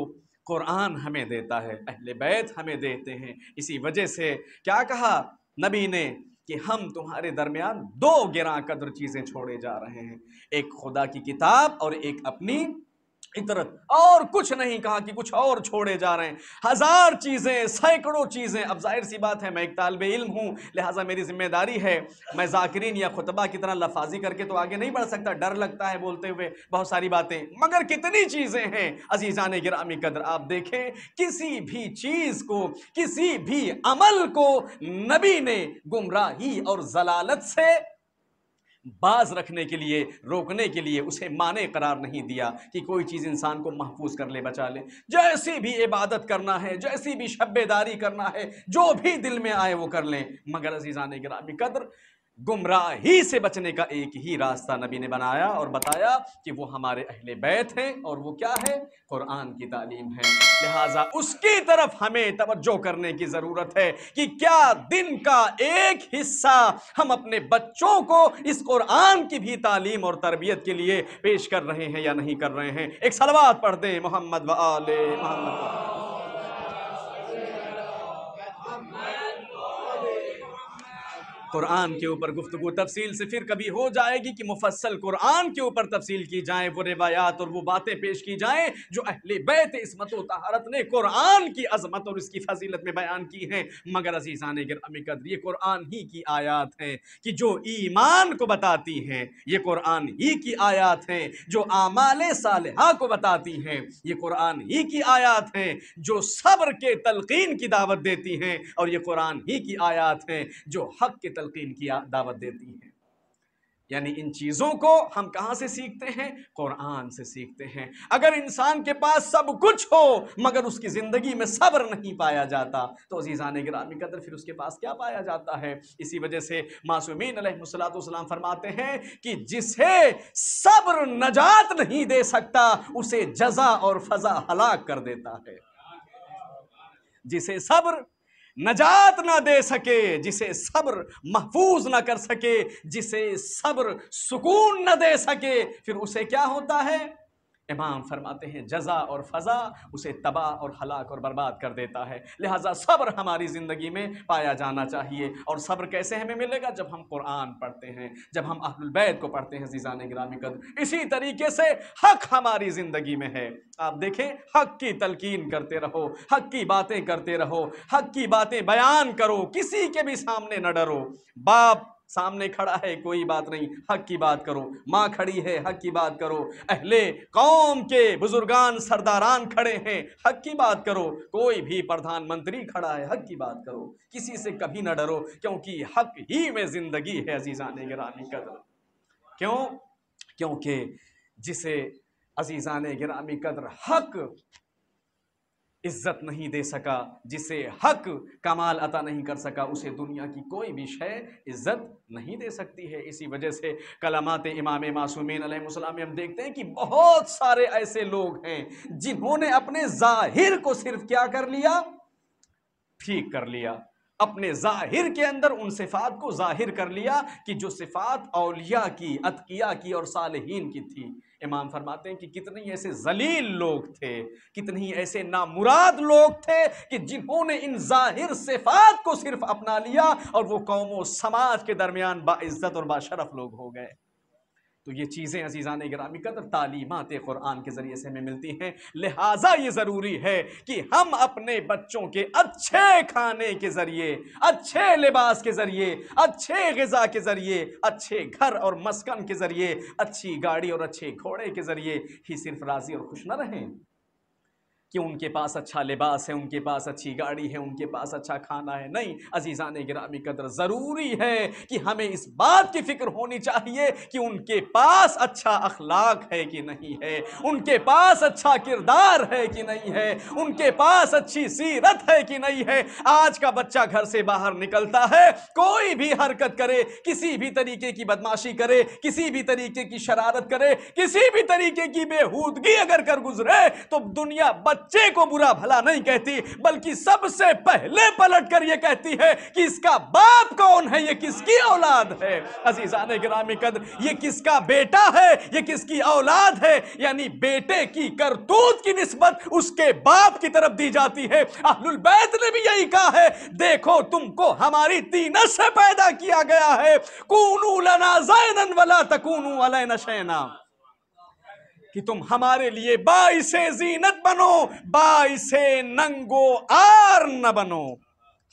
قرآن ہمیں دیتا ہے، اہل بیت ہمیں دیتے ہیں۔ اسی وجہ سے کیا کہا نبی نے کہ ہم تمہارے درمیان دو گراں قدر چیزیں چھوڑے جا رہے ہیں، ایک خدا کی کتاب اور ایک اپنی فطرت، اور کچھ نہیں کہا کہ کچھ اور چھوڑے جا رہے ہیں۔ ہزار چیزیں، سینکڑوں چیزیں۔ اب ظاہر سی بات ہے میں ایک طالب علم ہوں، لہٰذا میری ذمہ داری ہے، میں ذاکرین یا خطبہ کی طرح لفاظی کر کے تو آگے نہیں بڑھ سکتا، ڈر لگتا ہے بولتے ہوئے بہت ساری باتیں، مگر کتنی چیزیں ہیں عزیزان گرامی قدر۔ آپ دیکھیں کسی بھی چیز کو، کسی بھی عمل کو نبی نے گمراہی اور ضلالت سے باز رکھنے کے لیے، روکنے کے لیے اسے مانع قرار نہیں دیا کہ کوئی چیز انسان کو محفوظ کر لے، بچا لے۔ جیسی بھی عبادت کرنا ہے، جیسی بھی شب بیداری کرنا ہے، جو بھی دل میں آئے وہ کر لیں، مگر عزیزان گرامی قدر گمراہی سے بچنے کا ایک ہی راستہ نبی نے بنایا اور بتایا کہ وہ ہمارے اہل بیت ہیں، اور وہ کیا ہے؟ قرآن کی تعلیم ہے۔ لہٰذا اس کی طرف ہمیں توجہ کرنے کی ضرورت ہے کہ کیا دن کا ایک حصہ ہم اپنے بچوں کو اس قرآن کی بھی تعلیم اور تربیت کے لیے پیش کر رہے ہیں یا نہیں کر رہے ہیں۔ ایک صلوات پڑھ دیں محمد و آل محمد۔ قرآن کے اوپر گفتگو تفصیل سے پھر کبھی ہو جائے گی کہ مفصل قرآن کے اوپر تفصیل کی جائیں، وہ روایات اور وہ باتیں پیش کی جائیں جو اہل بیت عصمت و طہارت نے قرآن کی عظمت اور اس کی فضیلت میں بیان کی ہیں۔ مگر عزیزان گرامی قدر یہ قرآن ہی کی آیات ہیں کہ جو ایمان کو بتاتی ہیں، یہ قرآن ہی کی آیات ہیں جو اعمال صالحہ کو بتاتی ہیں، یہ قرآن ہی کی آیات ہیں جو صبر کے تلقین کی دعوت دیتی ہیں، اور یہ قرآن ہی کی آیات ہیں جو حق کے تلقین کی دعوت دیتی ہیں۔ یعنی ان چیزوں کو ہم کہاں سے سیکھتے ہیں؟ قرآن سے سیکھتے ہیں۔ اگر انسان کے پاس سب کچھ ہو مگر اس کی زندگی میں صبر نہیں پایا جاتا تو عزیزان گرامی قدر پھر اس کے پاس کیا پایا جاتا ہے؟ اسی وجہ سے معصومین علیہ السلام فرماتے ہیں کہ جسے صبر نجات نہیں دے سکتا اسے جزا اور فضا ہلاک کر دیتا ہے۔ جسے صبر نجات نہ دے سکے، جسے صبر محفوظ نہ کر سکے، جسے صبر سکون نہ دے سکے، پھر اسے کیا ہوتا ہے؟ امام فرماتے ہیں جزا اور فضا اسے تباہ اور ہلاک اور برباد کر دیتا ہے۔ لہٰذا صبر ہماری زندگی میں پایا جانا چاہیے۔ اور صبر کیسے ہمیں ملے گا؟ جب ہم قرآن پڑھتے ہیں، جب ہم اہل البیت کو پڑھتے ہیں عزیزان گرامی قدر۔ اسی طریقے سے حق ہماری زندگی میں ہے۔ آپ دیکھیں حق کی تلقین کرتے رہو، حق کی باتیں کرتے رہو، حق کی باتیں بیان کرو، کسی کے بھی سامنے نہ ڈرو۔ باپ سامنے کھڑا ہے کوئی بات نہیں، حق کی بات کرو، ماں کھڑی ہے حق کی بات کرو، اہل قوم کے بزرگان سرداران کھڑے ہیں حق کی بات کرو، کوئی بھی پردھان منتری کھڑا ہے حق کی بات کرو، کسی سے کبھی نہ ڈرو، کیونکہ حق ہی میں زندگی ہے عزیزان گرامی قدر۔ کیوں؟ کیونکہ جسے عزیزان گرامی قدر حق عزت نہیں دے سکا، جسے حق کمال عطا نہیں کر سکا، اسے دنیا کی کوئی بھی شے عزت نہیں دے سکتی ہے۔ اسی وجہ سے کلمات امام معصومین علیہ السلام میں ہم دیکھتے ہیں کہ بہت سارے ایسے لوگ ہیں جنہوں نے اپنے ظاہر کو صرف کیا کر لیا؟ ٹھیک کر لیا، اپنے ظاہر کے اندر ان صفات کو ظاہر کر لیا کہ جو صفات اولیاء کی، اتقیاء کی اور صالحین کی تھی۔ امام فرماتے ہیں کہ کتنے ایسے ذلیل لوگ تھے، کتنے ایسے نامراد لوگ تھے کہ جنہوں نے ان ظاہر صفات کو صرف اپنا لیا اور وہ قوم و سماج کے درمیان باعزت اور باشرف لوگ ہو گئے۔ تو یہ چیزیں عزیزان گرامی قدر تعلیمات قرآن کے ذریعے سے ہمیں ملتی ہیں، لہٰذا یہ ضروری ہے کہ ہم اپنے بچوں کے اچھے کھانے کے ذریعے، اچھے لباس کے ذریعے، اچھے غذا کے ذریعے، اچھے گھر اور مسکن کے ذریعے، اچھی گاڑی اور اچھے گھوڑے کے ذریعے ہی صرف راضی اور خوش نہ رہیں کہ ان کے پاس اچھا لباس ہے، ان کے پاس اچھی گاڑی ہے، ان کے پاس اچھا کھانا ہے۔ نہیں عزیزان گرامی قدر، ضروری ہے کہ ہمیں اس بات کی فکر ہونی چاہیے کہ ان کے پاس اچھا اخلاق ہے کہ نہیں ہے، ان کے پاس اچھا کردار ہے کہ نہیں ہے، ان کے پاس اچھی سیرت ہے کہ نہیں ہے۔ آج کا بچہ گھر سے باہر نکلتا ہے، کوئی بھی حرکت کرے، کسی بھی طریقے کی بدماشی کرے، کسی بھی طریقے کی شرارت کرے، کسی بھی طریقے کی بےہودگی اگر کر گزرے تو دنیا بچے کو برا بھلا نہیں کہتی، بلکہ سب سے پہلے پلٹ کر یہ کہتی ہے کہ اس کا باپ کون ہے، یہ کس کی اولاد ہے۔ عزیزان گرامی قدر، یہ کس کا بیٹا ہے، یہ کس کی اولاد ہے، یعنی بیٹے کی کرتوت کی نسبت اس کے باپ کی طرف دی جاتی ہے۔ اہل البیت نے بھی یہی کہا ہے، دیکھو تم کو ہماری طینت سے پیدا کیا گیا ہے، کونوا لنا زینا ولا تکونوا علینا شینا، کہ تم ہمارے لیے باعث زینت بنو، باعث ننگو آر نہ بنو،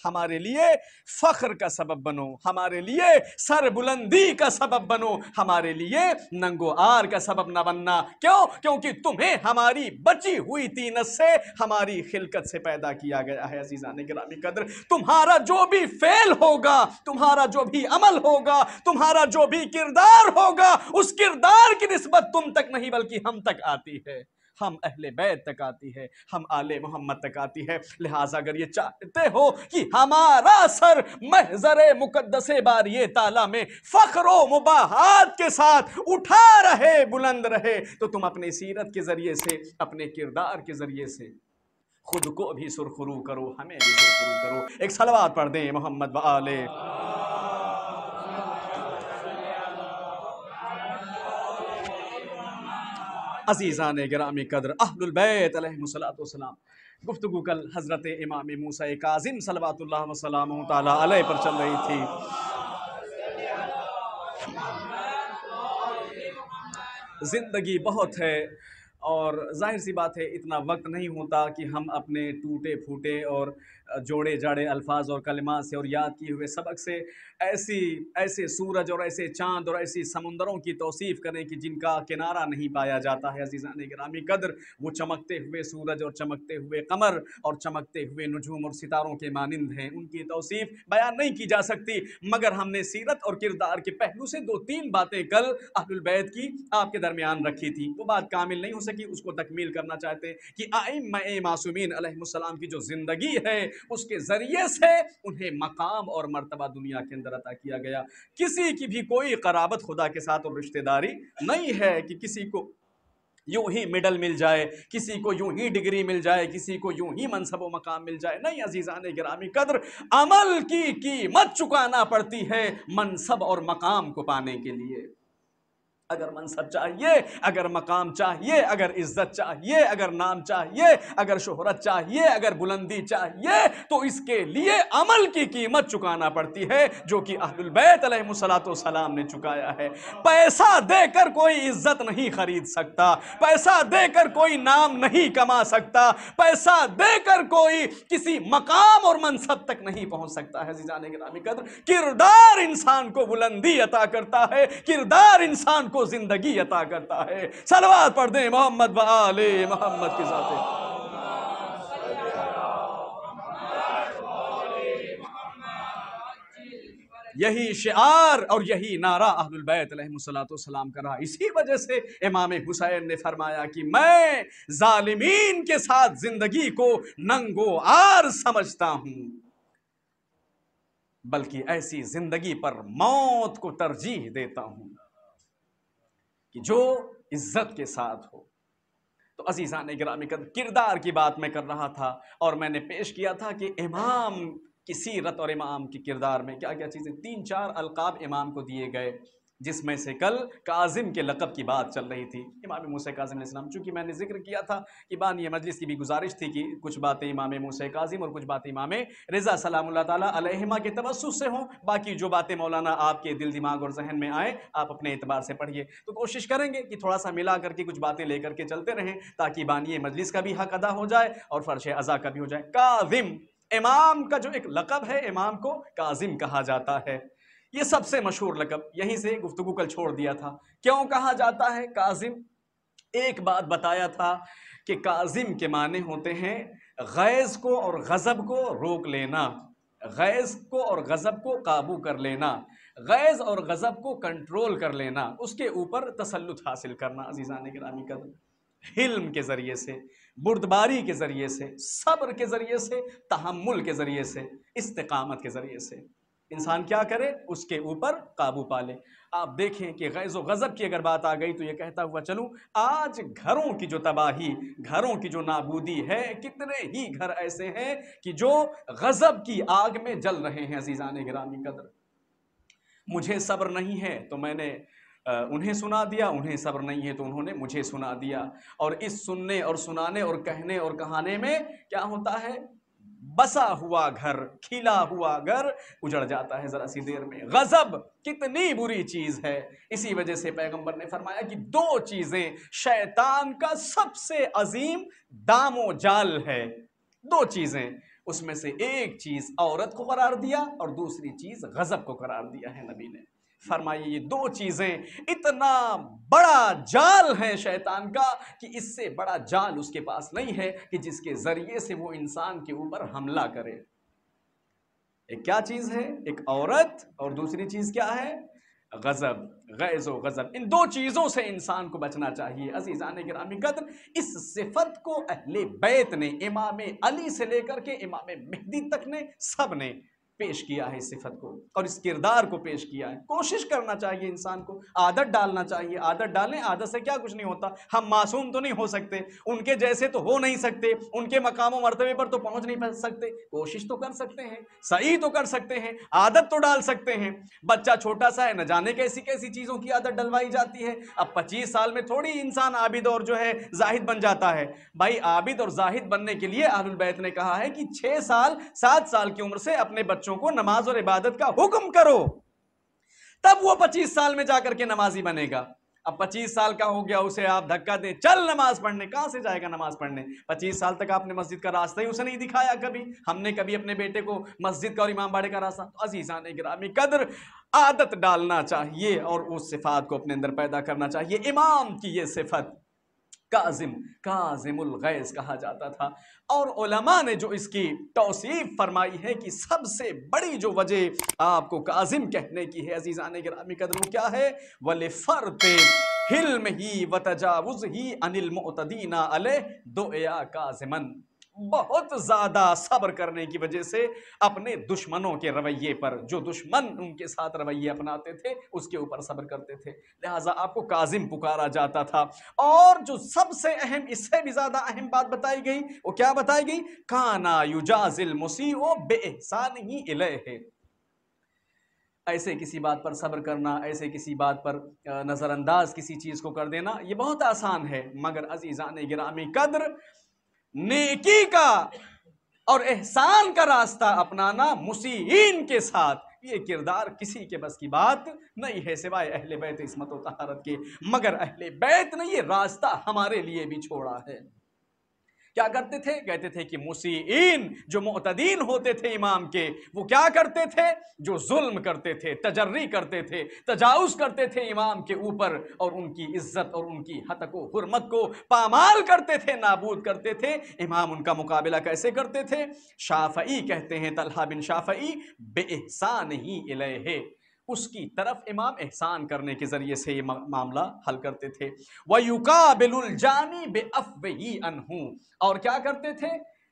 ہمارے لیے فخر کا سبب بنو، ہمارے لیے سر بلندی کا سبب بنو، ہمارے لیے ننگو آر کا سبب نہ بننا۔ کیوں؟ کیونکہ تمہیں ہماری بچی ہوئی طینت سے، ہماری خلقت سے پیدا کیا گیا ہے۔ عزیزان گرامی قدر، تمہارا جو بھی فعل ہوگا، تمہارا جو بھی عمل ہوگا، تمہارا جو بھی کردار ہوگا، اس کردار کی نسبت تم تک نہیں بلکہ ہم تک آتی ہے، ہم اہل بیت تک آتی ہے، ہم آل محمد تک آتی ہے۔ لہٰذا اگر یہ چاہتے ہو کہ ہمارا سر محضر مقدس باری تعالیٰ میں فخر و مباحات کے ساتھ اٹھا رہے، بلند رہے، تو تم اپنی سیرت کے ذریعے سے، اپنے کردار کے ذریعے سے خود کو بھی سرخرو کرو، ہمیں بھی سرخرو کرو۔ ایک صلوات پڑھ دیں محمد و آلِ۔ عزیزان گرامی قدر، اہل البیت علیہ السلام، گفتگو کل حضرت امام موسیٰ کاظم صلوات اللہ وسلامہ تعالیٰ علیہ پر چل رہی تھی۔ زندگی بہت ہے اور ظاہر سی بات ہے اتنا وقت نہیں ہوتا کہ ہم اپنے ٹوٹے پھوٹے اور جوڑے جاڑے الفاظ اور کلمات سے اور یاد کیے ہوئے سبق سے ایسے سورج اور ایسے چاند اور ایسی سمندروں کی توصیف کریں کہ جن کا کنارہ نہیں پایا جاتا ہے۔ عزیزان گرامی قدر، وہ چمکتے ہوئے سورج اور چمکتے ہوئے قمر اور چمکتے ہوئے نجوم اور ستاروں کے مانند ہیں، ان کی توصیف بیان نہیں کی جا سکتی، مگر ہم نے سیرت اور کردار کے پہلو سے 2-3 باتیں کل اہل البیت کی آپ کے درمیان رکھی تھی۔ وہ بات کامل نہیں ہو سکی، اس کو تکمیل کرنا چاہتے ہیں کہ ائمہ معصومین علیہ السلام کی جو زندگی ہے اس کے ذریعے سے انہیں مقام اور مرتبہ دنیا کے اندر عطا کیا گیا۔ کسی کی بھی کوئی قرابت خدا کے ساتھ اور رشتہ داری نہیں ہے کہ کسی کو یوں ہی میڈل مل جائے، کسی کو یوں ہی ڈگری مل جائے، کسی کو یوں ہی منصب و مقام مل جائے۔ نہیں عزیزان گرامی قدر، عمل کی قیمت چکانا پڑتی ہے منصب اور مقام کو پانے کے لیے۔ اگر منصب چاہیے، اگر مقام چاہیے، اگر عزت چاہیے، اگر نام چاہیے، اگر شہرت چاہیے، اگر بلندی چاہیے، تو اس کے لیے عمل کی قیمت چکانا پڑتی ہے، جو کہ اہل البیت علیہ السلام نے چکایا ہے۔ پیسہ دے کر کوئی عزت نہیں خرید سکتا، پیسہ دے کر کوئی نام نہیں کما سکتا، پیسہ دے کر کوئی کسی مقام اور منصب تک نہیں پہنچ سکتا ہے۔ عزیزان گرامی قدر، کردار انسان کو بلندی عطا کرتا ہے، کردار انسان کو زندگی عطا کرتا ہے۔ صلوات پڑھ دیں محمد و آل محمد کی ذات۔ یہی شعار اور یہی نعرہ اہل البیت علیہم السلام کا رہا. اسی وجہ سے امام حسین نے فرمایا کہ میں ظالمین کے ساتھ زندگی کو ننگو آر سمجھتا ہوں، بلکہ ایسی زندگی پر موت کو ترجیح دیتا ہوں کہ جو عزت کے ساتھ ہو. تو عزیزان گرامی کردار کی بات میں کر رہا تھا اور میں نے پیش کیا تھا کہ امام کی سیرت اور امام کی کردار میں کیا کیا چیزیں. 3-4 القاب امام کو دیے گئے، جس میں سے کل کاظم کے لقب کی بات چل رہی تھی. امام موسیٰ کاظم علیہ السلام، چونکہ میں نے ذکر کیا تھا کہ بانی مجلس کی بھی گزارش تھی کہ کچھ باتیں امام موسیٰ کاظم اور کچھ باتیں امام رضا سلام اللہ تعالیٰ علیہما کے توسط سے ہوں، باقی جو باتیں مولانا آپ کے دل دماغ اور ذہن میں آئیں آپ اپنے اعتبار سے پڑھیے. تو کوشش کریں گے کہ تھوڑا سا ملا کر کے کچھ باتیں لے کر کے چلتے رہیں تاکہ بانی مجلس کا بھی حق ادا ہو جائے اور فرش ازا کا بھی ہو جائے. کاظم، امام کا جو ایک لقب ہے، امام کو کاظم کہا جاتا ہے. یہ سب سے مشہور لقب، یہیں سے گفتگو کل چھوڑ دیا تھا. کیوں کہا جاتا ہے کاظم؟ ایک بات بتایا تھا کہ کاظم کے معنی ہوتے ہیں غیظ کو اور غضب کو روک لینا، غیظ کو اور غضب کو قابو کر لینا، غیظ اور غضب کو کنٹرول کر لینا، اس کے اوپر تسلط حاصل کرنا. عزیزان گرامی قدر، حلم کے ذریعے سے، بردباری کے ذریعے سے، صبر کے ذریعے سے، تحمل کے ذریعے سے، استقامت کے ذریعے سے انسان کیا کرے؟ اس کے اوپر قابو پالے. آپ دیکھیں کہ غیظ و غضب کی اگر بات آ گئی تو یہ کہتا ہوا چلوں، آج گھروں کی جو تباہی، گھروں کی جو نابودی ہے، کتنے ہی گھر ایسے ہیں کہ جو غضب کی آگ میں جل رہے ہیں. عزیزان گرامی قدر، مجھے صبر نہیں ہے تو میں نے انہیں سنا دیا، انہیں صبر نہیں ہے تو انہوں نے مجھے سنا دیا. اور اس سننے اور سنانے اور کہنے اور کہانے میں کیا ہوتا ہے؟ بسا ہوا گھر، کھلا ہوا گھر اجڑ جاتا ہے ذرا سی دیر میں. غضب کتنی بری چیز ہے. اسی وجہ سے پیغمبر نے فرمایا کہ 2 چیزیں شیطان کا سب سے عظیم دام و جال ہے. 2 چیزیں، اس میں سے ایک چیز عورت کو قرار دیا اور دوسری چیز غضب کو قرار دیا ہے. نبی نے فرمایا یہ 2 چیزیں اتنا بڑا جال ہے شیطان کا کہ اس سے بڑا جال اس کے پاس نہیں ہے کہ جس کے ذریعے سے وہ انسان کے اوپر حملہ کرے. ایک کیا چیز ہے؟ ایک عورت، اور دوسری چیز کیا ہے؟ غضب، غیظ و غضب. ان 2 چیزوں سے انسان کو بچنا چاہیے. عزیزان گرامی قدر، اس صفت کو اہل بیت نے، امام علی سے لے کر کے امام مہدی تک نے، سب نے پیش کیا ہے اس صفت کو اور اس کردار کو پیش کیا ہے. کوشش کرنا چاہیے انسان کو، عادت ڈالنا چاہیے. عادت ڈالیں، عادت سے کیا کچھ نہیں ہوتا. ہم معصوم تو نہیں ہو سکتے، ان کے جیسے تو ہو نہیں سکتے، ان کے مقام و مرتبے پر تو پہنچ نہیں سکتے. کوشش تو کر سکتے ہیں، صحیح تو کر سکتے ہیں، عادت تو ڈال سکتے ہیں. بچہ چھوٹا سا ہے، نہ جانے کیسی کیسی چیزوں کی عادت ڈلوائی جاتی ہے. اب 25 سال میں تھوڑی انسان عابد اور جو ہے زاہد بن جاتا ہے. بھائی عابد اور زاہد بننے کے لیے اہل البیت نے کہا ہے کہ 6 سال 7 سال کی عمر سے اپنے بچوں کو نماز اور عبادت کا حکم کرو، تب وہ 25 سال میں جا کر کے نمازی بنے گا. اب 25 سال کا ہو گیا، اسے آپ دھکا دیں چل نماز پڑھنے، کہاں سے جائے گا نماز پڑھنے؟ 25 سال تک آپ نے مسجد کا راستہ ہی اسے نہیں دکھایا. کبھی ہم نے کبھی اپنے بیٹے کو مسجد کا اور امام باڑے کا راستہ. تو عزیزان گرامی قدر، عادت ڈالنا چاہیے اور اس صفات کو اپنے اندر پیدا کرنا چاہیے. امام کی یہ صفت کاظم، کاظم الغیظ کہا جاتا تھا. اور علماء نے جو اس کی توصیف فرمائی ہے کہ سب سے بڑی جو وجہ آپ کو کاظم کہنے کی ہے عزیزان گرامی قدر، وہ کیا ہے؟ وَلِفَرْطِ حِلْمِهِ وَتَجَاوُزِهِ عَنِ الْمُعْتَدِينَ عَلَيْهِ دُعِيَا كَاظِمًا. بہت زیادہ صبر کرنے کی وجہ سے اپنے دشمنوں کے رویے پر، جو دشمن ان کے ساتھ رویے اپناتے تھے اس کے اوپر صبر کرتے تھے، لہٰذا آپ کو کاظم پکارا جاتا تھا. اور جو سب سے اہم، اس سے بھی زیادہ اہم بات بتائی گئی، وہ کیا بتائی گئی؟ کانا یجازی المسیء بإحسانہ الیہ. ایسے کسی بات پر صبر کرنا، ایسے کسی بات پر نظر انداز کسی چیز کو کر دینا، یہ بہت آسان ہے. مگر عزیزان گرامی قدر، نیکی کا اور احسان کا راستہ اپنانا مسیئین کے ساتھ، یہ کردار کسی کے بس کی بات نہیں ہے سوائے اہل بیت عصمت و طہارت کے. مگر اہل بیت نے یہ راستہ ہمارے لیے بھی چھوڑا ہے. کیا کرتے تھے؟ کہتے تھے کہ مسیئین، جو معتدین ہوتے تھے امام کے، وہ کیا کرتے تھے؟ جو ظلم کرتے تھے، تجری کرتے تھے، تجاوز کرتے تھے امام کے اوپر، اور ان کی عزت اور ان کی حتق و حرمت کو پامال کرتے تھے، نابود کرتے تھے۔ امام ان کا مقابلہ کیسے کرتے تھے؟ شافعی کہتے ہیں، طلحہ بن شافعی، بے احسان ہی الیہ، اس کی طرف امام احسان کرنے کے ذریعے سے یہ معاملہ حل کرتے تھے۔ وَيُقَابِلُ الْجَانِي بِعَفْوِهِ عَنْهُ، اور کیا کرتے تھے؟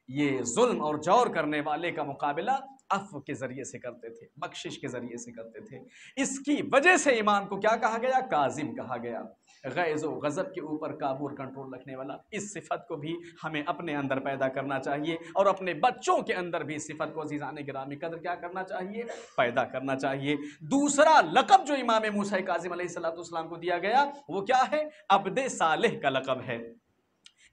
یہ ظلم اور جور کرنے والے کا مقابلہ عفو کے ذریعے سے کرتے تھے، بخشش کے ذریعے سے کرتے تھے۔ اس کی وجہ سے امام کو کیا کہا گیا؟ کاظم کہا گیا، غیظ و غضب کے اوپر قابو اور کنٹرول رکھنے والا۔ اس صفت کو بھی ہمیں اپنے اندر پیدا کرنا چاہیے، اور اپنے بچوں کے اندر بھی اس صفت کو عزیزان گرامی قدر کیا کرنا چاہیے؟ پیدا کرنا چاہیے۔ دوسرا لقب جو امام موسیٰ کاظم علیہ السلام کو دیا گیا وہ کیا ہے؟ عبد صالح کا لقب ہے۔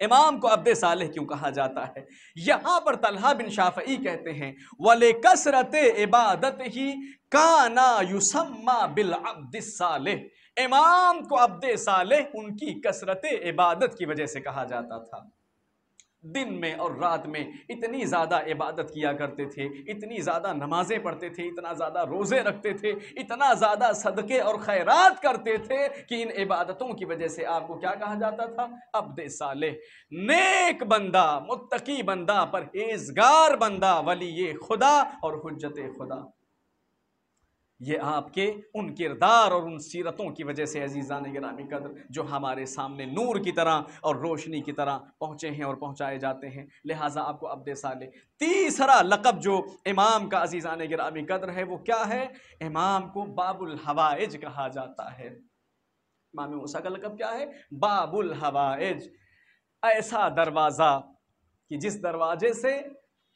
امام کو عبد صالح کیوں کہا جاتا ہے؟ یہاں پر طلحہ بن شافعی کہتے ہیں وَلِكَثْرَةِ عِبَادَتِهِ كَانَ يُسَمَّى بِالْعَبْدِ الصَّالِحِ، امام کو عبد صالح ان کی کثرت عبادت کی وجہ سے کہا جاتا تھا۔ دن میں اور رات میں اتنی زیادہ عبادت کیا کرتے تھے، اتنی زیادہ نمازیں پڑھتے تھے، اتنا زیادہ روزے رکھتے تھے، اتنا زیادہ صدقے اور خیرات کرتے تھے کہ ان عبادتوں کی وجہ سے آپ کو کیا کہا جاتا تھا؟ عبد صالح، نیک بندہ، متقی بندہ، پرہیزگار بندہ، ولی خدا اور حجت خدا۔ یہ آپ کے ان کردار اور ان سیرتوں کی وجہ سے عزیزان گرامی قدر جو ہمارے سامنے نور کی طرح اور روشنی کی طرح پہنچے ہیں اور پہنچائے جاتے ہیں، لہٰذا آپ کو عبد صالح۔ تیسرا لقب جو امام کا عزیزان گرامی قدر ہے وہ کیا ہے؟ امام کو باب الحوائج کہا جاتا ہے۔ امام موسیٰ کا لقب کیا ہے؟ باب الحوائج، ایسا دروازہ کہ جس دروازے سے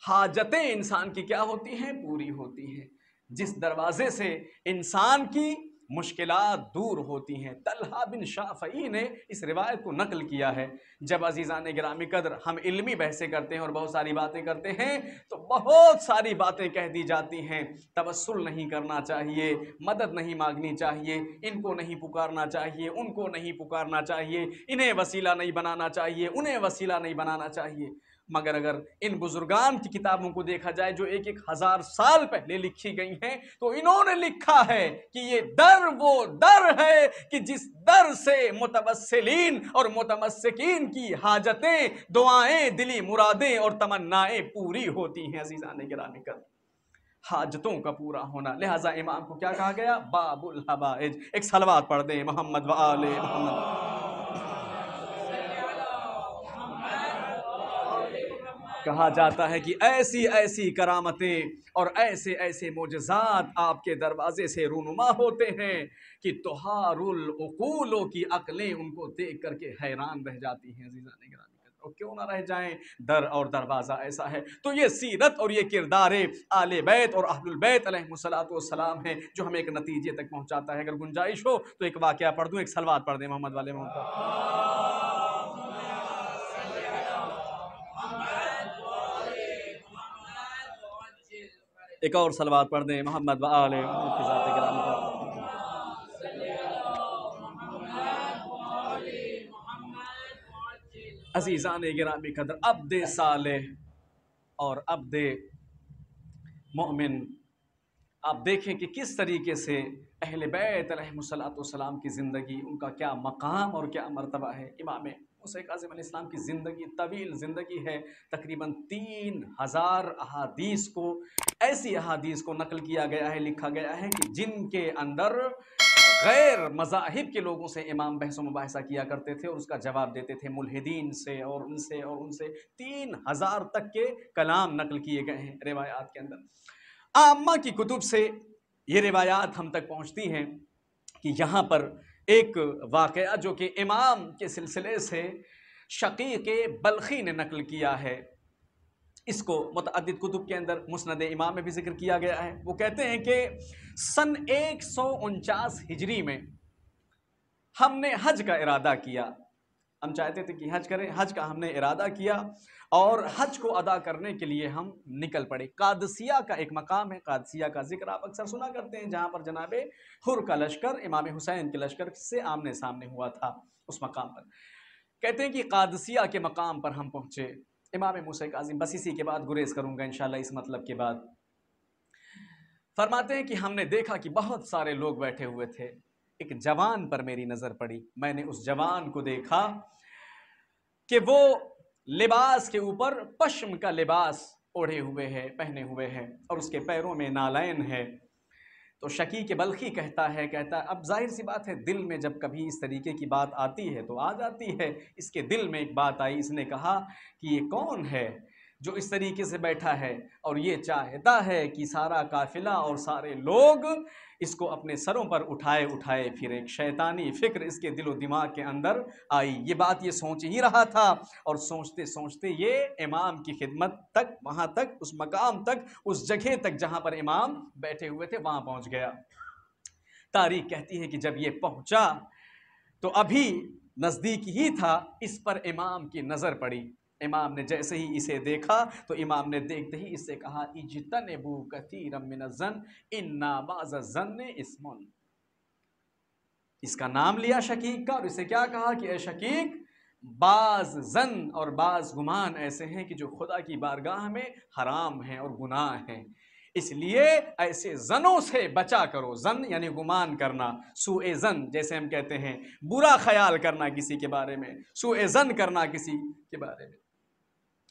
حاجتیں انسان کی کیا ہوتی ہیں؟ پوری ہوتی ہیں، جس دروازے سے انسان کی مشکلات دور ہوتی ہیں۔ طلحہ بن شافعی نے اس روایت کو نقل کیا ہے۔ جب عزیزان گرامی قدر ہم علمی بحثیں کرتے ہیں اور بہت ساری باتیں کرتے ہیں تو بہت ساری باتیں کہہ دی جاتی ہیں، توسل نہیں کرنا چاہیے، مدد نہیں مانگنی چاہیے، ان کو نہیں پکارنا چاہیے، ان کو نہیں پکارنا چاہیے، انہیں وسیلہ نہیں بنانا چاہیے، انہیں وسیلہ نہیں بنانا چاہیے۔ مگر اگر ان بزرگان کی کتابوں کو دیکھا جائے جو 1000 سال پہلے لکھی گئی ہیں تو انہوں نے لکھا ہے کہ یہ در وہ در ہے کہ جس در سے متوسلین اور متمسکین کی حاجتیں، دعائیں، دلی مرادیں اور تمنائیں پوری ہوتی ہیں۔ عزیزان گرامی قدر، حاجتوں کا پورا ہونا، لہٰذا امام کو کیا کہا گیا؟ باب الحوائج۔ ایک صلوات پڑھ دیں، محمد و آل محمد۔ کہا جاتا ہے کہ ایسی ایسی کرامتیں اور ایسے ایسے معجزات آپ کے دروازے سے رونما ہوتے ہیں کہ طہار العقولوں کی عقلیں ان کو دیکھ کر کے حیران رہ جاتی ہیں۔ عزیزان گرامی، اور کیوں نہ رہ جائیں، در اور دروازہ ایسا ہے۔ تو یہ سیرت اور یہ کردار آل بیت اور اہل البیت علیہم السلام ہے جو ہمیں ایک نتیجے تک پہنچاتا ہے۔ اگر گنجائش ہو تو ایک واقعہ پڑھ دوں، ایک صلوات پڑھ دیں محمد والے محمد۔ ایک اور صلوات پڑھ دیں، محمد و آل محمد کی ذات گرامی پر۔ عزیزان گرامی قدر، عبد صالح اور عبد مومن، آپ دیکھیں کہ کس طریقے سے اہل بیت علیہم السلام کی زندگی، ان کا کیا مقام اور کیا مرتبہ ہے۔ امام موسیٰ کاظم علیہ السلام کی زندگی طویل زندگی ہے، تقریباً 3000 احادیث کو، ایسی احادیث کو نقل کیا گیا ہے، لکھا گیا ہے کہ جن کے اندر غیر مذاہب کے لوگوں سے امام بحث و مباحثہ کیا کرتے تھے اور اس کا جواب دیتے تھے، ملحدین سے اور ان سے اور ان سے 3000 تک کے کلام نقل کیے گئے ہیں روایات کے اندر۔ عامہ کی کتب سے یہ روایات ہم تک پہنچتی ہیں کہ یہاں پر ایک واقعہ جو کہ امام کے سلسلے سے شقیق بلخی نے نقل کیا ہے، اس کو متعدد کتب کے اندر مسند امام میں بھی ذکر کیا گیا ہے۔ وہ کہتے ہیں کہ سن 149 ہجری میں ہم نے حج کا ارادہ کیا، ہم چاہتے تھے کہ حج کریں، حج کا ہم نے ارادہ کیا اور حج کو ادا کرنے کے لیے ہم نکل پڑے۔ قادسیہ کا ایک مقام ہے، قادسیہ کا ذکر آپ اکثر سنا کرتے ہیں، جہاں پر جناب حر کا لشکر امام حسین کے لشکر سے آمنے سامنے ہوا تھا۔ اس مقام پر کہتے ہیں کہ قادسیہ کے مقام پر ہم پہنچے امام موسیٰ کاظم، بس اسی کے بعد گریز کروں گا انشاءاللہ اس مطلب کے بعد۔ فرماتے ہیں کہ ہم نے دیکھا کہ بہت سارے لوگ بیٹھے ہوئے تھے، ایک جوان پر میری نظر پڑی، میں نے اس جوان کو دیکھا کہ وہ لباس کے اوپر پشم کا لباس اوڑھے ہوئے ہے، پہنے ہوئے ہے، اور اس کے پیروں میں نالین ہے۔ تو شقیق بلخی کہتا ہے اب ظاہر سی بات ہے، دل میں جب کبھی اس طریقے کی بات آتی ہے تو آ جاتی ہے۔ اس کے دل میں ایک بات آئی، اس نے کہا کہ یہ کون ہے جو اس طریقے سے بیٹھا ہے اور یہ چاہتا ہے کہ سارا قافلہ اور سارے لوگ اس کو اپنے سروں پر اٹھائے پھر۔ ایک شیطانی فکر اس کے دل و دماغ کے اندر آئی، یہ بات یہ سوچ ہی رہا تھا، اور سوچتے سوچتے یہ امام کی خدمت تک، وہاں تک، اس مقام تک، اس جگہ تک جہاں پر امام بیٹھے ہوئے تھے وہاں پہنچ گیا۔ تاریخ کہتی ہے کہ جب یہ پہنچا تو ابھی نزدیک ہی تھا، اس پر امام کی نظر پڑی۔ امام نے جیسے ہی اسے دیکھا تو امام نے دیکھتے ہی اس سے کہا اجتنبوا کثیرا من الظن ان بعض الظن اسم۔ اس کا نام لیا شقیق کا، اور اسے کیا کہا کہ اے شقیق، بعض ظن اور بعض گمان ایسے ہیں کہ جو خدا کی بارگاہ میں حرام ہیں اور گناہ ہیں، اس لیے ایسے ظنوں سے بچا کرو۔ ظن یعنی گمان کرنا، سوء ظن جیسے ہم کہتے ہیں، برا خیال کرنا کسی کے بارے میں، سوء ظن کرنا کسی کے بارے میں۔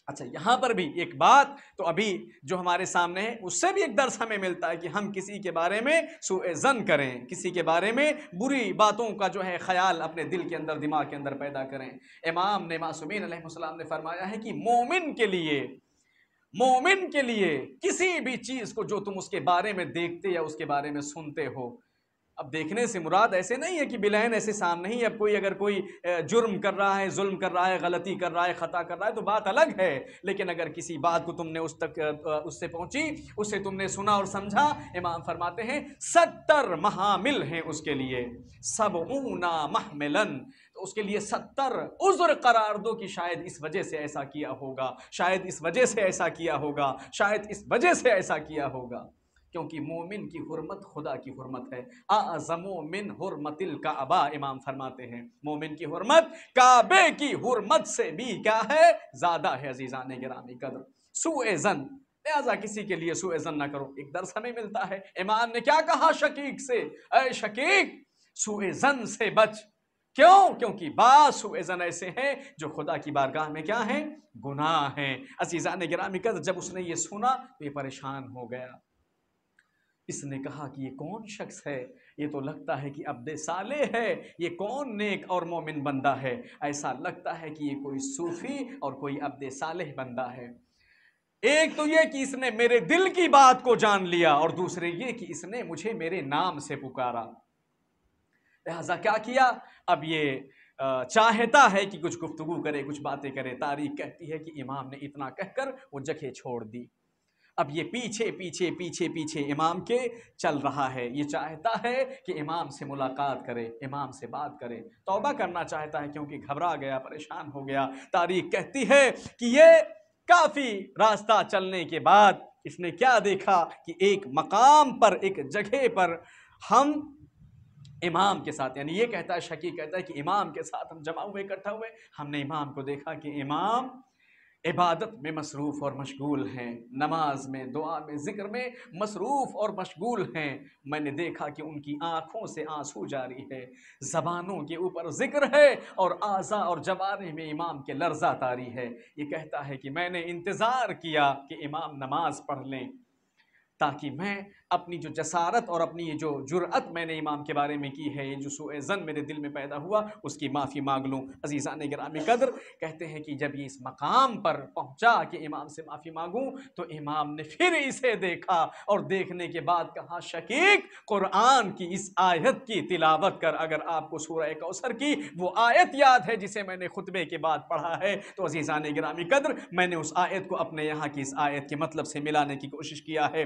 اچھا، یہاں پر بھی ایک بات تو ابھی جو ہمارے سامنے ہے اس سے بھی ایک درس ہمیں ملتا ہے کہ ہم کسی کے بارے میں سوء ظن کریں، کسی کے بارے میں بری باتوں کا جو ہے خیال اپنے دل کے اندر، دماغ کے اندر پیدا کریں۔ امام نے معصومین علیہ السلام نے فرمایا ہے کہ مومن کے لیے کسی بھی چیز کو جو تم اس کے بارے میں دیکھتے یا اس کے بارے میں سنتے ہو، اب دیکھنے سے مراد ایسے نہیں ہے کہ بلین ایسے سامنے ہی، اب اگر کوئی جرم کر رہا ہے، ظلم کر رہا ہے، غلطی کر رہا ہے، خطا کر رہا ہے تو بات الگ ہے، لیکن اگر کسی بات کو تم نے اس تک اس سے پہنچی، اسے تم نے سنا اور سمجھا، امام فرماتے ہیں 70 محامل ہیں اس کے لیے، 70 محملن، تو اس کے لیے 70 عذر قرار دو کہ شاید اس وجہ سے ایسا کیا ہوگا، شاید اس وجہ سے ایسا کیا ہوگا، شاید اس وجہ سے ایسا کیا ہوگا، کیونکہ مومن کی حرمت خدا کی حرمت ہے۔ اعظم من حرمت الکعبہ، امام فرماتے ہیں مومن کی حرمت کعبے کی حرمت سے بھی کیا ہے، زیادہ ہے۔ عزیزان گرامی قدر، سوء ظن، لہذا کسی کے لیے سوء ظن نہ کرو۔ ایک درس ہمیں ملتا ہے، امام نے کیا کہا شقیق سے، اے شقیق سوء ظن سے بچ، کیونکہ بعض سوء ظن ایسے ہیں جو خدا کی بارگاہ میں کیا ہیں، گناہ ہیں۔ عزیزان گرامی قدر، جب اس نے یہ سنا تو یہ پریشان ہو گیا، اس نے کہا کہ یہ کون شخص ہے، یہ تو لگتا ہے کہ عبد صالح ہے، یہ کون نیک اور مومن بندہ ہے، ایسا لگتا ہے کہ یہ کوئی صوفی اور کوئی عبد صالح بندہ ہے۔ ایک تو یہ کہ اس نے میرے دل کی بات کو جان لیا، اور دوسرے یہ کہ اس نے مجھے میرے نام سے پکارا۔ لہذا کیا کیا، اب یہ چاہتا ہے کہ کچھ گفتگو کرے، کچھ باتیں کرے۔ تاریخ کہتی ہے کہ امام نے اتنا کہہ کر وہ جگہ چھوڑ دی۔ اب یہ پیچھے امام کے چل رہا ہے، یہ چاہتا ہے کہ امام سے ملاقات کرے، امام سے بات کرے، توبہ کرنا چاہتا ہے کیونکہ گھبرا گیا، پریشان ہو گیا۔ تاریخ کہتی ہے کہ یہ کافی راستہ چلنے کے بعد اس نے کیا دیکھا کہ ایک مقام پر، ایک جگہ پر ہم امام کے ساتھ، یعنی یہ کہتا ہے، شقیق کہتا ہے کہ امام کے ساتھ ہم جمع ہوئے، اکٹھا ہوئے، ہم نے امام کو دیکھا کہ امام عبادت میں مصروف اور مشغول ہیں، نماز میں، دعا میں، ذکر میں مصروف اور مشغول ہیں۔ میں نے دیکھا کہ ان کی آنکھوں سے آنسو جاری ہے، زبانوں کے اوپر ذکر ہے، اور اعضاء اور جوارح میں امام کے لرزہ طاری ہے۔ یہ کہتا ہے کہ میں نے انتظار کیا کہ امام نماز پڑھ لیں تاکہ میں اپنی جو جسارت اور اپنی جو جرأت میں نے امام کے بارے میں کی ہے، یہ جو سوء ظن میرے دل میں پیدا ہوا، اس کی معافی مانگ لوں۔ عزیزان گرامی قدر، کہتے ہیں کہ جب یہ اس مقام پر پہنچا کہ امام سے معافی مانگوں تو امام نے پھر اسے دیکھا، اور دیکھنے کے بعد کہا شقیق قرآن کی اس آیت کی تلاوت کر۔ اگر آپ کو سورہ کوثر کی وہ آیت یاد ہے جسے میں نے خطبے کے بعد پڑھا ہے تو عزیزان گرامی قدر، میں نے اس آیت کو اپنے یہاں کی اس آیت کے مطلب سے ملانے کی کوشش کیا ہے۔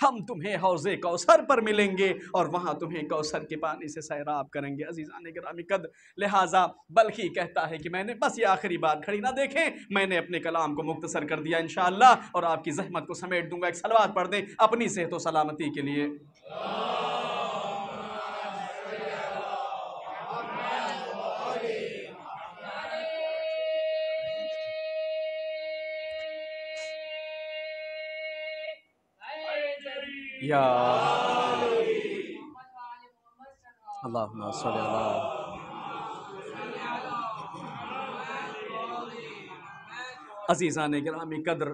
ہم تمہیں حوض کوثر پر ملیں گے اور وہاں تمہیں کوثر کے پانی سے سیراب کریں گے۔ عزیزان گرامی قدر، لہٰذا بلخی کہتا ہے کہ میں نے بس یہ آخری بات کھڑی نہ دیکھیں، میں نے اپنے کلام کو مختصر کر دیا انشاءاللہ، اور آپ کی زحمت کو سمیٹ دوں گا۔ ایک صلوات پڑھ دیں اپنی صحت و سلامتی کے لیے۔ یا اللہم صلی اللہ۔ عزیزان گرامی قدر،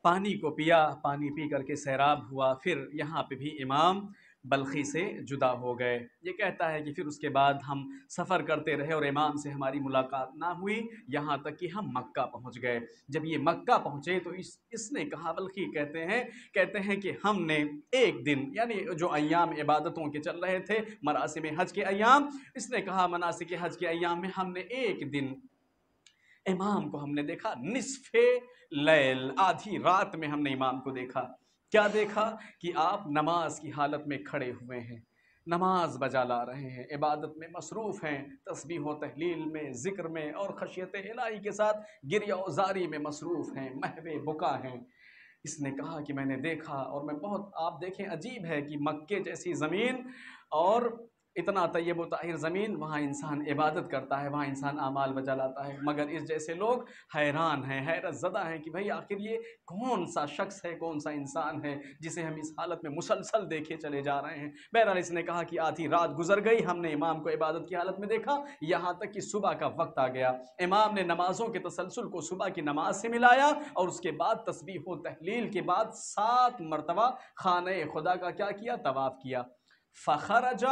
پانی کو پیا، پانی پی کر کے سیراب ہوا، پھر یہاں پہ بھی امام بلخی سے جدا ہو گئے۔ یہ کہتا ہے کہ پھر اس کے بعد ہم سفر کرتے رہے اور امام سے ہماری ملاقات نہ ہوئی، یہاں تک کہ ہم مکہ پہنچ گئے۔ جب یہ مکہ پہنچے تو اس نے کہا، بلخی کہتے ہیں کہ ہم نے ایک دن، یعنی جو ایام عبادتوں کے چل رہے تھے، مراسم حج کے ایام، اس نے کہا مناسک حج کے ایام میں ہم نے ایک دن امام کو ہم نے دیکھا نصف لیل، آدھی رات میں ہم نے امام کو دیکھا۔ کیا دیکھا؟ کہ آپ نماز کی حالت میں کھڑے ہوئے ہیں، نماز بجا لا رہے ہیں، عبادت میں مصروف ہیں، تسبیح و تحلیل میں، ذکر میں اور خشیت الہی کے ساتھ گریہ و زاری میں مصروف ہیں، محو بکا ہیں۔ اس نے کہا کہ میں نے دیکھا، اور میں بہت، آپ دیکھیں عجیب ہے کہ مکے جیسی زمین اور اتنا طیب و طاہر زمین، وہاں انسان عبادت کرتا ہے، وہاں انسان اعمال بجا لاتا ہے، مگر اس جیسے لوگ حیران ہیں، حیرت زدہ ہیں کہ بھئی آخر یہ کون سا شخص ہے، کون سا انسان ہے جسے ہم اس حالت میں مسلسل دیکھے چلے جا رہے ہیں۔ بہرحال اس نے کہا کہ آدھی رات گزر گئی، ہم نے امام کو عبادت کی حالت میں دیکھا، یہاں تک کہ صبح کا وقت آ گیا۔ امام نے نمازوں کے تسلسل کو صبح کی نماز سے ملایا، اور اس کے بعد تسبیح و تحلیل کے بعد 7 مرتبہ خانہ خدا کا کیا کیا؟ طواف کیا۔ فخرج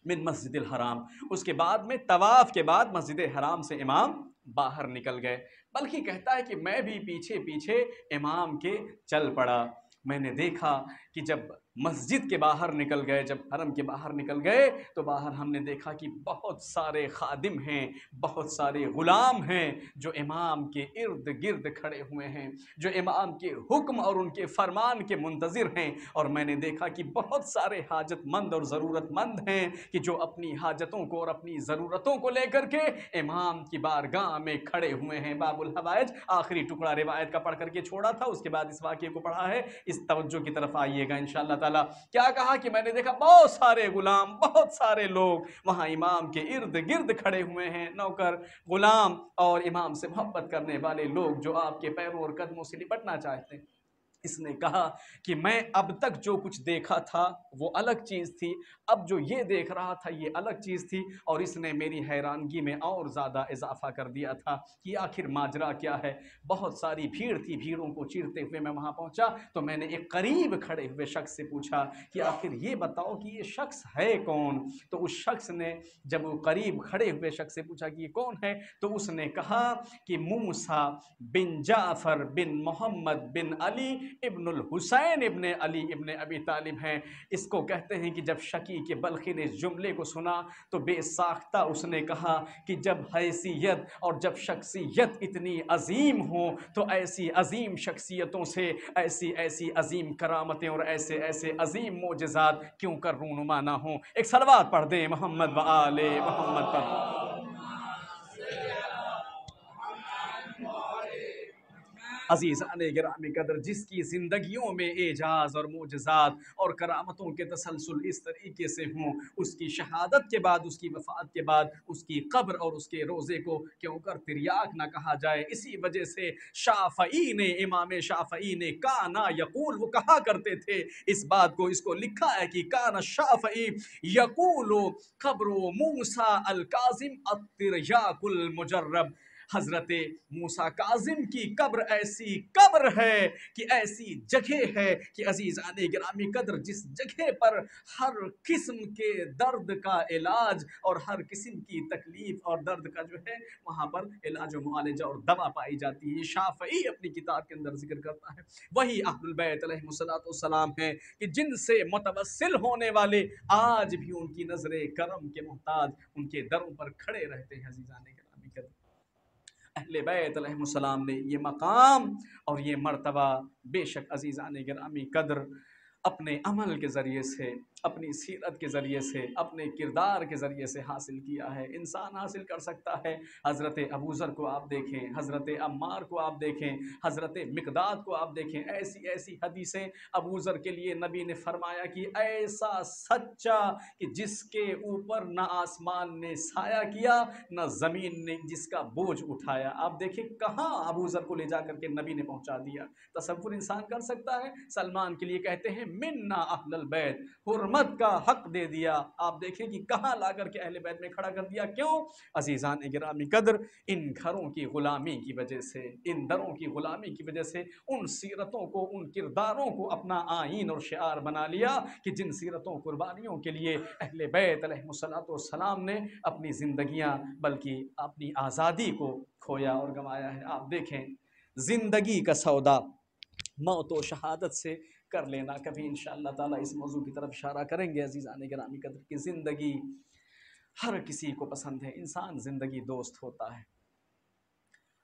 من مسجد الحرام، اس کے بعد میں طواف کے بعد مسجد حرام سے امام باہر نکل گئے۔ بلکہ کہتا ہے کہ میں بھی پیچھے پیچھے امام کے چل پڑا۔ میں نے دیکھا کہ جب مسجد کے باہر نکل گئے، جب حرم کے باہر نکل گئے، تو باہر ہم نے دیکھا کہ بہت سارے خادم ہیں، بہت سارے غلام ہیں جو امام کے ارد گرد کھڑے ہوئے ہیں، جو امام کے حکم اور ان کے فرمان کے منتظر ہیں۔ اور میں نے دیکھا کہ بہت سارے حاجت مند اور ضرورت مند ہیں کہ جو اپنی حاجتوں کو اور اپنی ضرورتوں کو لے کر کے امام کی بارگاہ میں کھڑے ہوئے ہیں۔ باب الحوائج آخری ٹکڑا روایت کا پڑھ کر کے چھوڑا تھا، اس کے بعد اس واقعے کو پڑھا ہے، اس توجہ کی طرف آئیے گا انشاءاللہ تعالی۔ کیا کہا کہ میں نے دیکھا بہت سارے غلام، بہت سارے لوگ وہاں امام کے ارد گرد کھڑے ہوئے ہیں، نوکر، غلام اور امام سے محبت کرنے والے لوگ جو آپ کے پیروں اور قدموں سے لپٹنا چاہتے ہیں۔ اس نے کہا کہ میں اب تک جو کچھ دیکھا تھا وہ الگ چیز تھی، اب جو یہ دیکھ رہا تھا یہ الگ چیز تھی، اور اس نے میری حیرانگی میں اور زیادہ اضافہ کر دیا تھا کہ آخر ماجرا کیا ہے۔ بہت ساری بھیڑ تھی، بھیڑوں کو چیرتے ہوئے میں وہاں پہنچا تو میں نے ایک قریب کھڑے ہوئے شخص سے پوچھا کہ آخر یہ بتاؤ کہ یہ شخص ہے کون؟ تو اس شخص نے، جب وہ قریب کھڑے ہوئے شخص سے پوچھا کہ یہ کون ہے، تو اس نے کہا کہ موسیٰ بن جعفر بن محمد بن علی ابن الحسین ابن علی ابن ابی طالب ہیں۔ اس کو کہتے ہیں کہ جب شقیق بلخی نے اس جملے کو سنا تو بے ساختہ اس نے کہا کہ جب حیثیت اور جب شخصیت اتنی عظیم ہو تو ایسی عظیم شخصیتوں سے ایسی عظیم کرامتیں اور ایسے عظیم معجزات کیوں کر رونما نہ ہوں۔ ایک صلوات پڑھ دیں محمد و آل محمد پر۔ عزیزان گرامی قدر، جس کی زندگیوں میں اعجاز اور معجزات اور کرامتوں کے تسلسل اس طریقے سے ہوں، اس کی شہادت کے بعد، اس کی وفات کے بعد، اس کی قبر اور اس کے روزے کو کیوں کر تریاک نہ کہا جائے؟ اسی وجہ سے شافعی نے، امام شافعی نے کانا یقول، وہ کہا کرتے تھے اس بات کو، اس کو لکھا ہے کہ کانا شافعی یقول قبر موسیٰ الکاظم التریاک المجرب، حضرت موسیٰ کاظم کی قبر ایسی قبر ہے کہ ایسی جگہ ہے کہ عزیزان گرامی قدر، جس جگہ پر ہر قسم کے درد کا علاج اور ہر قسم کی تکلیف اور درد کا جو ہے وہاں پر علاج و معالجہ اور دوا پائی جاتی ہے۔ یہ شافعی اپنی کتاب کے اندر ذکر کرتا ہے۔ وہی اہل البیت علیہم السلام ہیں کہ جن سے متوسل ہونے والے آج بھی ان کی نظر کرم کے محتاج ان کے دروں پر کھڑے رہتے ہیں۔ عزیزان گرامی قدر، اہل بیت علیہ السلام نے یہ مقام اور یہ مرتبہ بے شک عزیزان گرامی قدر اپنے عمل کے ذریعے سے، اپنی سیرت کے ذریعے سے، اپنے کردار کے ذریعے سے حاصل کیا ہے۔ انسان حاصل کر سکتا ہے۔ حضرت ابوذر کو آپ دیکھیں، حضرت عمار کو آپ دیکھیں، حضرت مقداد کو آپ دیکھیں، ایسی ایسی حدیثیں ابوذر کے لیے نبی نے فرمایا کہ ایسا سچا کہ جس کے اوپر نہ آسمان نے سایہ کیا نہ زمین نے جس کا بوجھ اٹھایا۔ آپ دیکھیں کہاں ابوذر کو لے جا کر کے نبی نے پہنچا دیا۔ تصور انسان کر سکتا ہے؟ سلمان کے لیے کہتے ہیں منا اہل البیت، حرمت کا حق دے دیا۔ آپ دیکھیں کہ کہاں لا کر کے اہل بیت میں کھڑا کر دیا۔ کیوں؟ عزیزان گرامی قدر، ان گھروں کی غلامی کی وجہ سے، ان دروں کی غلامی کی وجہ سے ان سیرتوں کو، ان کرداروں کو اپنا آئین اور شعار بنا لیا کہ جن سیرتوں قربانیوں کے لیے اہل بیت علیہ السلام نے اپنی زندگیاں بلکہ اپنی آزادی کو کھویا اور گنوایا ہے۔ آپ دیکھیں زندگی کا سودا موت و شہادت سے کر لینا۔ کبھی انشاءاللہ تعالیٰ اس موضوع کی طرف اشارہ کریں گے عزیزان گرامی قدر کی زندگی ہر کسی کو پسند ہے، انسان زندگی دوست ہوتا ہے،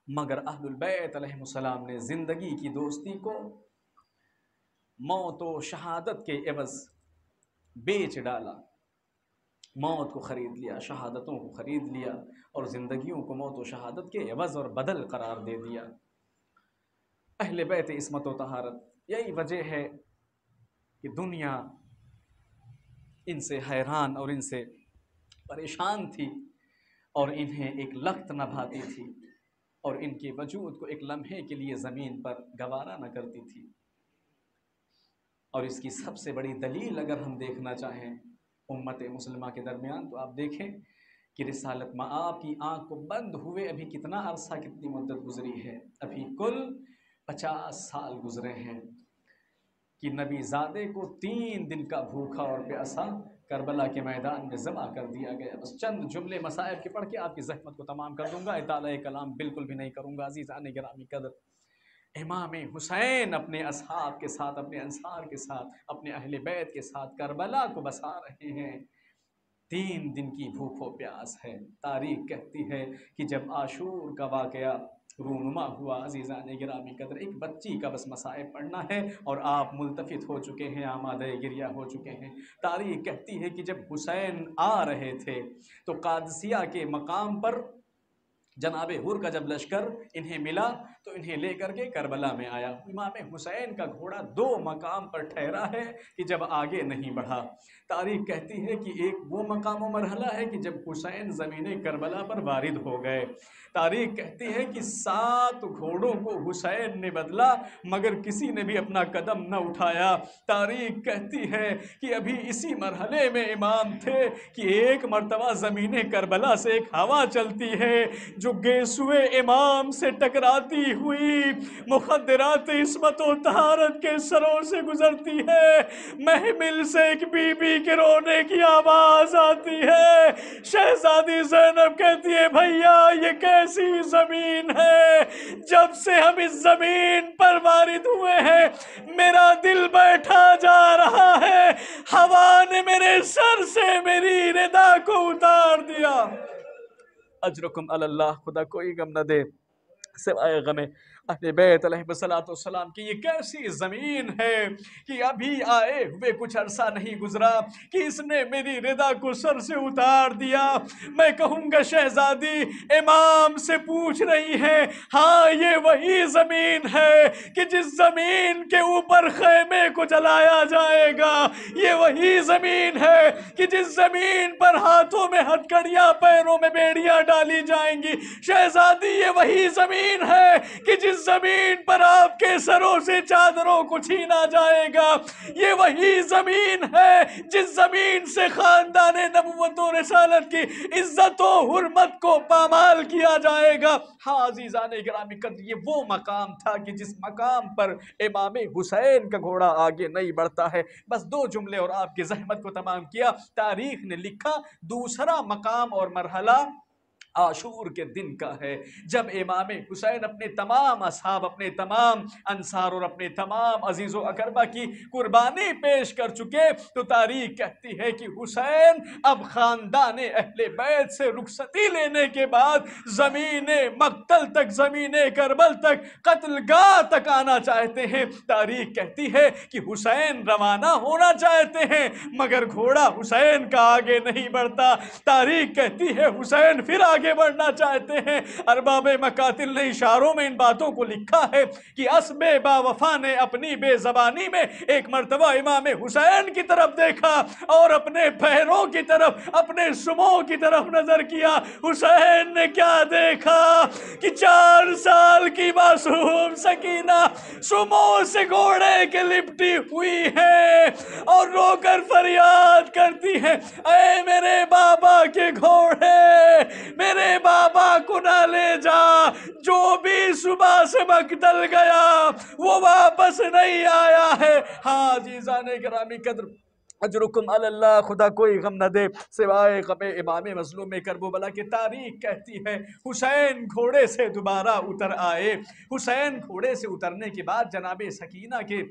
مگر اہل البیت علیہ السلام نے زندگی کی دوستی کو موت و شہادت کے عوض بیچ ڈالا۔ موت کو خرید لیا، شہادتوں کو خرید لیا اور زندگیوں کو موت و شہادت کے عوض اور بدل قرار دے دیا۔ اہل بیت عصمت و طہارت، یہی وجہ ہے کہ دنیا ان سے حیران اور ان سے پریشان تھی اور انہیں ایک لخت نہ بھاتی تھی اور ان کے وجود کو ایک لمحے کے لیے زمین پر گوارا نہ کرتی تھی۔ اور اس کی سب سے بڑی دلیل اگر ہم دیکھنا چاہیں امت مسلمہ کے درمیان تو آپ دیکھیں کہ رسالت مآب کی آنکھ کو بند ہوئے ابھی کتنا عرصہ، کتنی مدت گزری ہے؟ ابھی کل 50 سال گزرے ہیں کہ نبی زادے کو 3 دن کا بھوکا اور پیاسا کربلا کے میدان میں ذبح کر دیا گیا۔ بس چند جملے مسائل کے پڑھ کے آپ کی زحمت کو تمام کر دوں گا، اطالہ کلام بالکل بھی نہیں کروں گا۔ عزیزان گرامی قدر، امام حسین اپنے اصحاب کے ساتھ، اپنے انصار کے ساتھ، اپنے اہل بیت کے ساتھ کربلا کو بسا رہے ہیں۔ 3 دن کی بھوک و پیاس ہے۔ تاریخ کہتی ہے کہ جب عاشور کا واقعہ رونما ہوا، عزیزان گرامی قدر، ایک بچی کا بس مصائب پڑھنا ہے اور آپ ملتفت ہو چکے ہیں، آمادہ گریہ ہو چکے ہیں۔ تاریخ کہتی ہے کہ جب حسین آ رہے تھے تو قادسیہ کے مقام پر جناب حر کا جب لشکر انہیں ملا تو انہیں لے کر کے کربلا میں آیا۔ امام حسین کا گھوڑا 2 مقام پر ٹھہرا ہے کہ جب آگے نہیں بڑھا۔ تاریخ کہتی ہے کہ ایک وہ مقام و مرحلہ ہے کہ جب حسین زمین کربلا پر وارد ہو گئے۔ تاریخ کہتی ہے کہ 7 گھوڑوں کو حسین نے بدلا مگر کسی نے بھی اپنا قدم نہ اٹھایا۔ تاریخ کہتی ہے کہ ابھی اسی مرحلے میں امام تھے کہ ایک مرتبہ زمین کربلا سے ایک ہوا چلتی ہے جو گیسوئے امام سے ٹکراتی ہوئی مخدرات عصمت و طہارت کے سروں سے گزرتی ہے۔ محمل سے ایک بی بی کے رونے کی آواز آتی ہے۔ شہزادی زینب کہتی ہے بھیا یہ کیسی زمین ہے؟ جب سے ہم اس زمین پر وارد ہوئے ہیں میرا دل بیٹھا جا رہا ہے، ہوا نے میرے سر سے میری ردا کو اتار دیا۔ اجرکم علی اللہ، خدا کوئی غم نہ دے سوائے غم اہل بیت علیہ السلام کی۔ یہ کیسی زمین ہے کہ ابھی آئے ہوئے کچھ عرصہ نہیں گزرا کہ اس نے میری ردا کو سر سے اتار دیا۔ میں کہوں گا شہزادی امام سے پوچھ رہی ہے، ہاں یہ وہی زمین ہے کہ جس زمین کے اوپر خیمے کو جلایا جائے گا، یہ وہی زمین ہے کہ جس زمین پر ہاتھوں میں ہتھکڑیاں پیروں میں بیڑیاں ڈالی جائیں گی۔ شہزادی یہ وہی زمین ہے کہ جس زمین پر آپ کے سروں سے چادروں کو چھینا جائے گا، یہ وہی زمین ہے جس زمین سے خاندان نبوت و رسالت کی عزت و حرمت کو پامال کیا جائے گا۔ ہاں عزیزان گرامی قدر، یہ وہ مقام تھا کہ جس مقام پر امام حسین کا گھوڑا آگے نہیں بڑھتا ہے۔ بس 2 جملے اور آپ کی زحمت کو تمام کیا۔ تاریخ نے لکھا دوسرا مقام اور مرحلہ عاشور کے دن کا ہے، جب امام حسین اپنے تمام اصحاب، اپنے تمام انصار اور اپنے تمام عزیز و اقربا کی قربانی پیش کر چکے، تو تاریخ کہتی ہے کہ حسین اب خاندان اہل بیت سے رخصتی لینے کے بعد زمین مقتل تک، زمین کربل تک، قتل گاہ تک آنا چاہتے ہیں۔ تاریخ کہتی ہے کہ حسین روانہ ہونا چاہتے ہیں مگر گھوڑا حسین کا آگے نہیں بڑھتا۔ تاریخ کہتی ہے حسین پھر آگے بڑھنا چاہتے ہیں۔ ارباب مقاتل نے اشاروں میں ان باتوں کو لکھا ہے کہ اسب با وفا نے اپنی بے زبانی میں ایک مرتبہ امام حسین کی طرف دیکھا اور اپنے پیروں کی طرف، اپنے سموں کی طرف نظر کیا۔ حسین نے کیا دیکھا کہ 4 سال کی معصوم سکینہ سموں سے گھوڑے کے لپٹی ہوئی ہے اور رو کر فریاد کرتی ہے، اے میرے بابا کے گھوڑے، میرے بابا کو نہ لے جا، جو بھی صبح سے مقتل گیا وہ واپس نہیں آیا ہے۔ ہاں عزیزان گرامی قدر، اجرکم علی اللہ، خدا کوئی غم نہ دے سوائے غم امام مظلوم کربلا کی۔ تاریخ کہتی ہے حسین گھوڑے سے دوبارہ اتر آئے۔ حسین گھوڑے سے اترنے کے بعد جناب سکینہ کے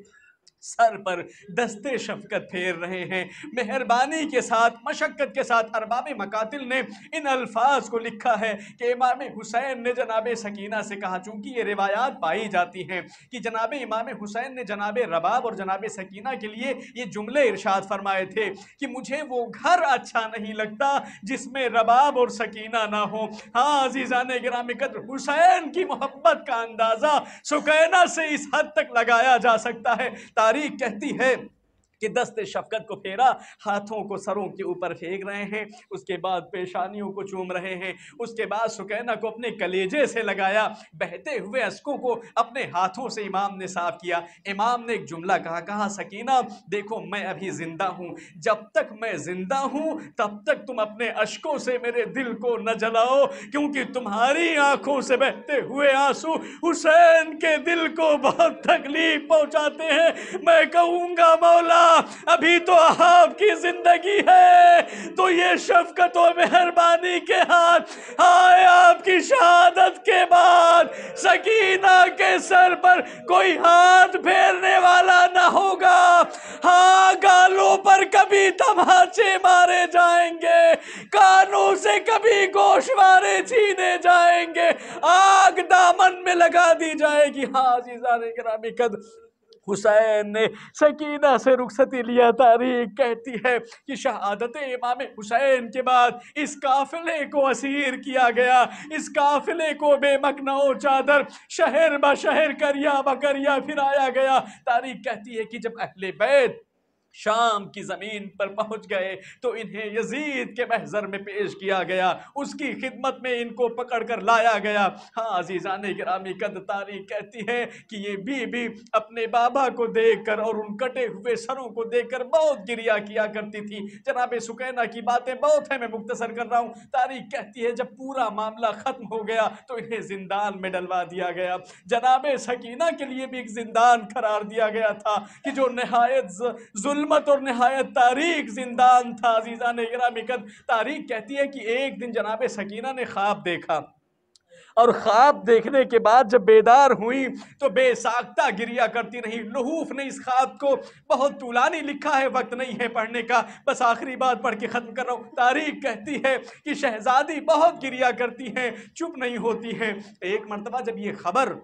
سر پر دستے شفقت پھیر رہے ہیں، مہربانی کے ساتھ، مشقت کے ساتھ۔ ارباب مقاتل نے ان الفاظ کو لکھا ہے کہ امام حسین نے جناب سکینہ سے کہا، چونکہ یہ روایات پائی جاتی ہیں کہ جناب امام حسین نے جناب رباب اور جناب سکینہ کے لیے یہ جملے ارشاد فرمائے تھے کہ مجھے وہ گھر اچھا نہیں لگتا جس میں رباب اور سکینہ نہ ہو۔ ہاں عزیزان گرامی قدر، حسین کی محبت کا اندازہ سکینہ سے اس حد تک لگایا جا سکتا ہے۔ تاریخ کہتی ہے کہ دست شفقت کو پھیرا، ہاتھوں کو سروں کے اوپر پھینک رہے ہیں، اس کے بعد پیشانیوں کو چوم رہے ہیں، اس کے بعد سکینہ کو اپنے کلیجے سے لگایا، بہتے ہوئے اشکوں کو اپنے ہاتھوں سے امام نے صاف کیا۔ امام نے ایک جملہ کہا سکینہ دیکھو میں ابھی زندہ ہوں، جب تک میں زندہ ہوں تب تک تم اپنے اشکوں سے میرے دل کو نہ جلاؤ، کیونکہ تمہاری آنکھوں سے بہتے ہوئے آنسو حسین کے دل کو بہت تکلیف پہنچاتے ہیں۔ میں کہوں گا مولا ابھی تو آپ کی زندگی ہے تو یہ شفقت و مہربانی کے ہاتھ، ہائے آپ کی شہادت کے بعد سکینہ کے سر پر کوئی ہاتھ پھیرنے والا نہ ہوگا۔ ہاں گالوں پر کبھی تماچے مارے جائیں گے، کانوں سے کبھی گوشوارے چھینے جائیں گے، آگ دامن میں لگا دی جائے گی۔ ہاں عزیزان گرامی قدر، حسین نے سکینہ سے رخصتی لیا۔ تاریخ کہتی ہے کہ شہادت امام حسین کے بعد اس قافلے کو اسیر کیا گیا، اس قافلے کو بے مکنا و چادر شہر بہ شہر کریا بہ کریا پھرایا گیا۔ تاریخ کہتی ہے کہ جب اہل بیت شام کی زمین پر پہنچ گئے تو انہیں یزید کے محضر میں پیش کیا گیا، اس کی خدمت میں ان کو پکڑ کر لایا گیا۔ ہاں عزیزان گرامی قدر، تاریخ کہتی ہے کہ یہ بی اپنے بابا کو دیکھ کر اور ان کٹے ہوئے سروں کو دیکھ کر بہت گریہ کیا کرتی تھی۔ جناب سکینہ کی باتیں بہت ہیں، میں مختصر کر رہا ہوں۔ تاریخ کہتی ہے جب پورا معاملہ ختم ہو گیا تو انہیں زندان میں ڈلوا دیا گیا۔ جناب سکینہ کے لیے بھی ایک زندان قرار دیا گیا تھا کہ جو نہایت ظلمت اور نہایت تاریک زندان تھا۔ عزیزان گرامی قدر، تاریخ کہتی ہے کہ ایک دن جناب سکینہ نے خواب دیکھا اور خواب دیکھنے کے بعد جب بیدار ہوئی تو بے ساختہ گریہ کرتی رہی۔ لحوف نے اس خواب کو بہت طولانی لکھا ہے، وقت نہیں ہے پڑھنے کا، بس آخری بات پڑھ کے ختم کر رہا ہوں۔ تاریخ کہتی ہے کہ شہزادی بہت گریہ کرتی ہیں، چپ نہیں ہوتی ہیں۔ ایک مرتبہ جب یہ خبر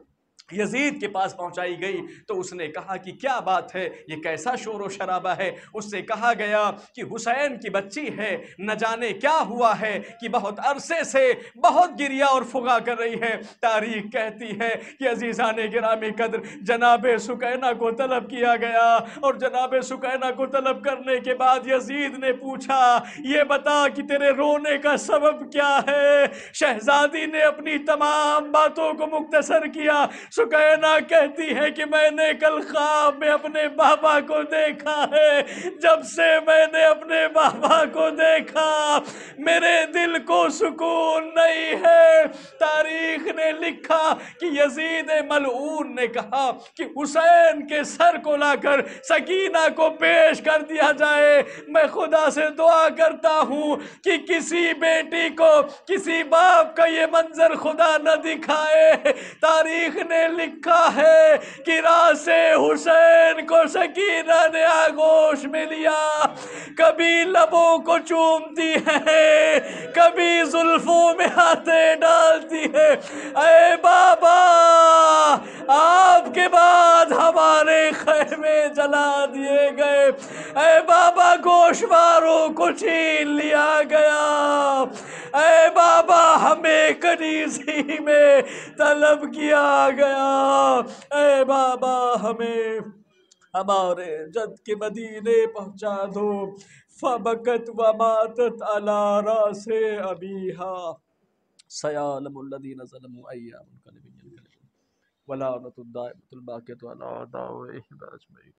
یزید کے پاس پہنچائی گئی تو اس نے کہا کہ کیا بات ہے، یہ کیسا شور و شرابہ ہے؟ اس سے کہا گیا کہ حسین کی بچی ہے، نہ جانے کیا ہوا ہے کہ بہت عرصے سے بہت گریہ اور فغا کر رہی ہے۔ تاریخ کہتی ہے کہ عزیزان گرامی قدر، جناب سکینہ کو طلب کیا گیا اور جناب سکینہ کو طلب کرنے کے بعد یزید نے پوچھا یہ بتا کہ تیرے رونے کا سبب کیا ہے؟ شہزادی نے اپنی تمام باتوں کو مختصر کیا۔ سکینہ کہتی ہے کہ میں نے کل خواب میں اپنے بابا کو دیکھا ہے، جب سے میں نے اپنے بابا کو دیکھا میرے دل کو سکون نہیں ہے۔ تاریخ نے نے لکھا کہ یزید ملعون نے کہا کہ حسین کے سر کو لا کر سکینہ کو پیش کر دیا جائے، میں خدا سے دعا کرتا ہوں کہ کسی بیٹی کو کسی باپ کا یہ منظر خدا نہ دکھائے۔ تاریخ نے لکھا ہے کہ راس حسین کو سکینہ نے آغوش میں لیا، کبھی لبوں کو چومتی ہے، کبھی زلفوں میں ہاتھیں ڈالتی ہے۔ اے بابا، آپ کے بعد ہمارے خیمے جلا دیے گئے، اے بابا گوشواروں کو چھین لیا گیا، اے بابا ہمیں کنیزی میں طلب کیا گیا، اے بابا ہمیں ہمارے جد کے مدینے پہنچا دو۔ فبکت وماتت علی راس ابیہا سیعلم الذین ظلموا ای منقلب ینقلبون ولعنۃ الدائمۃ الباقیۃ علی اعدائہم اجمعین۔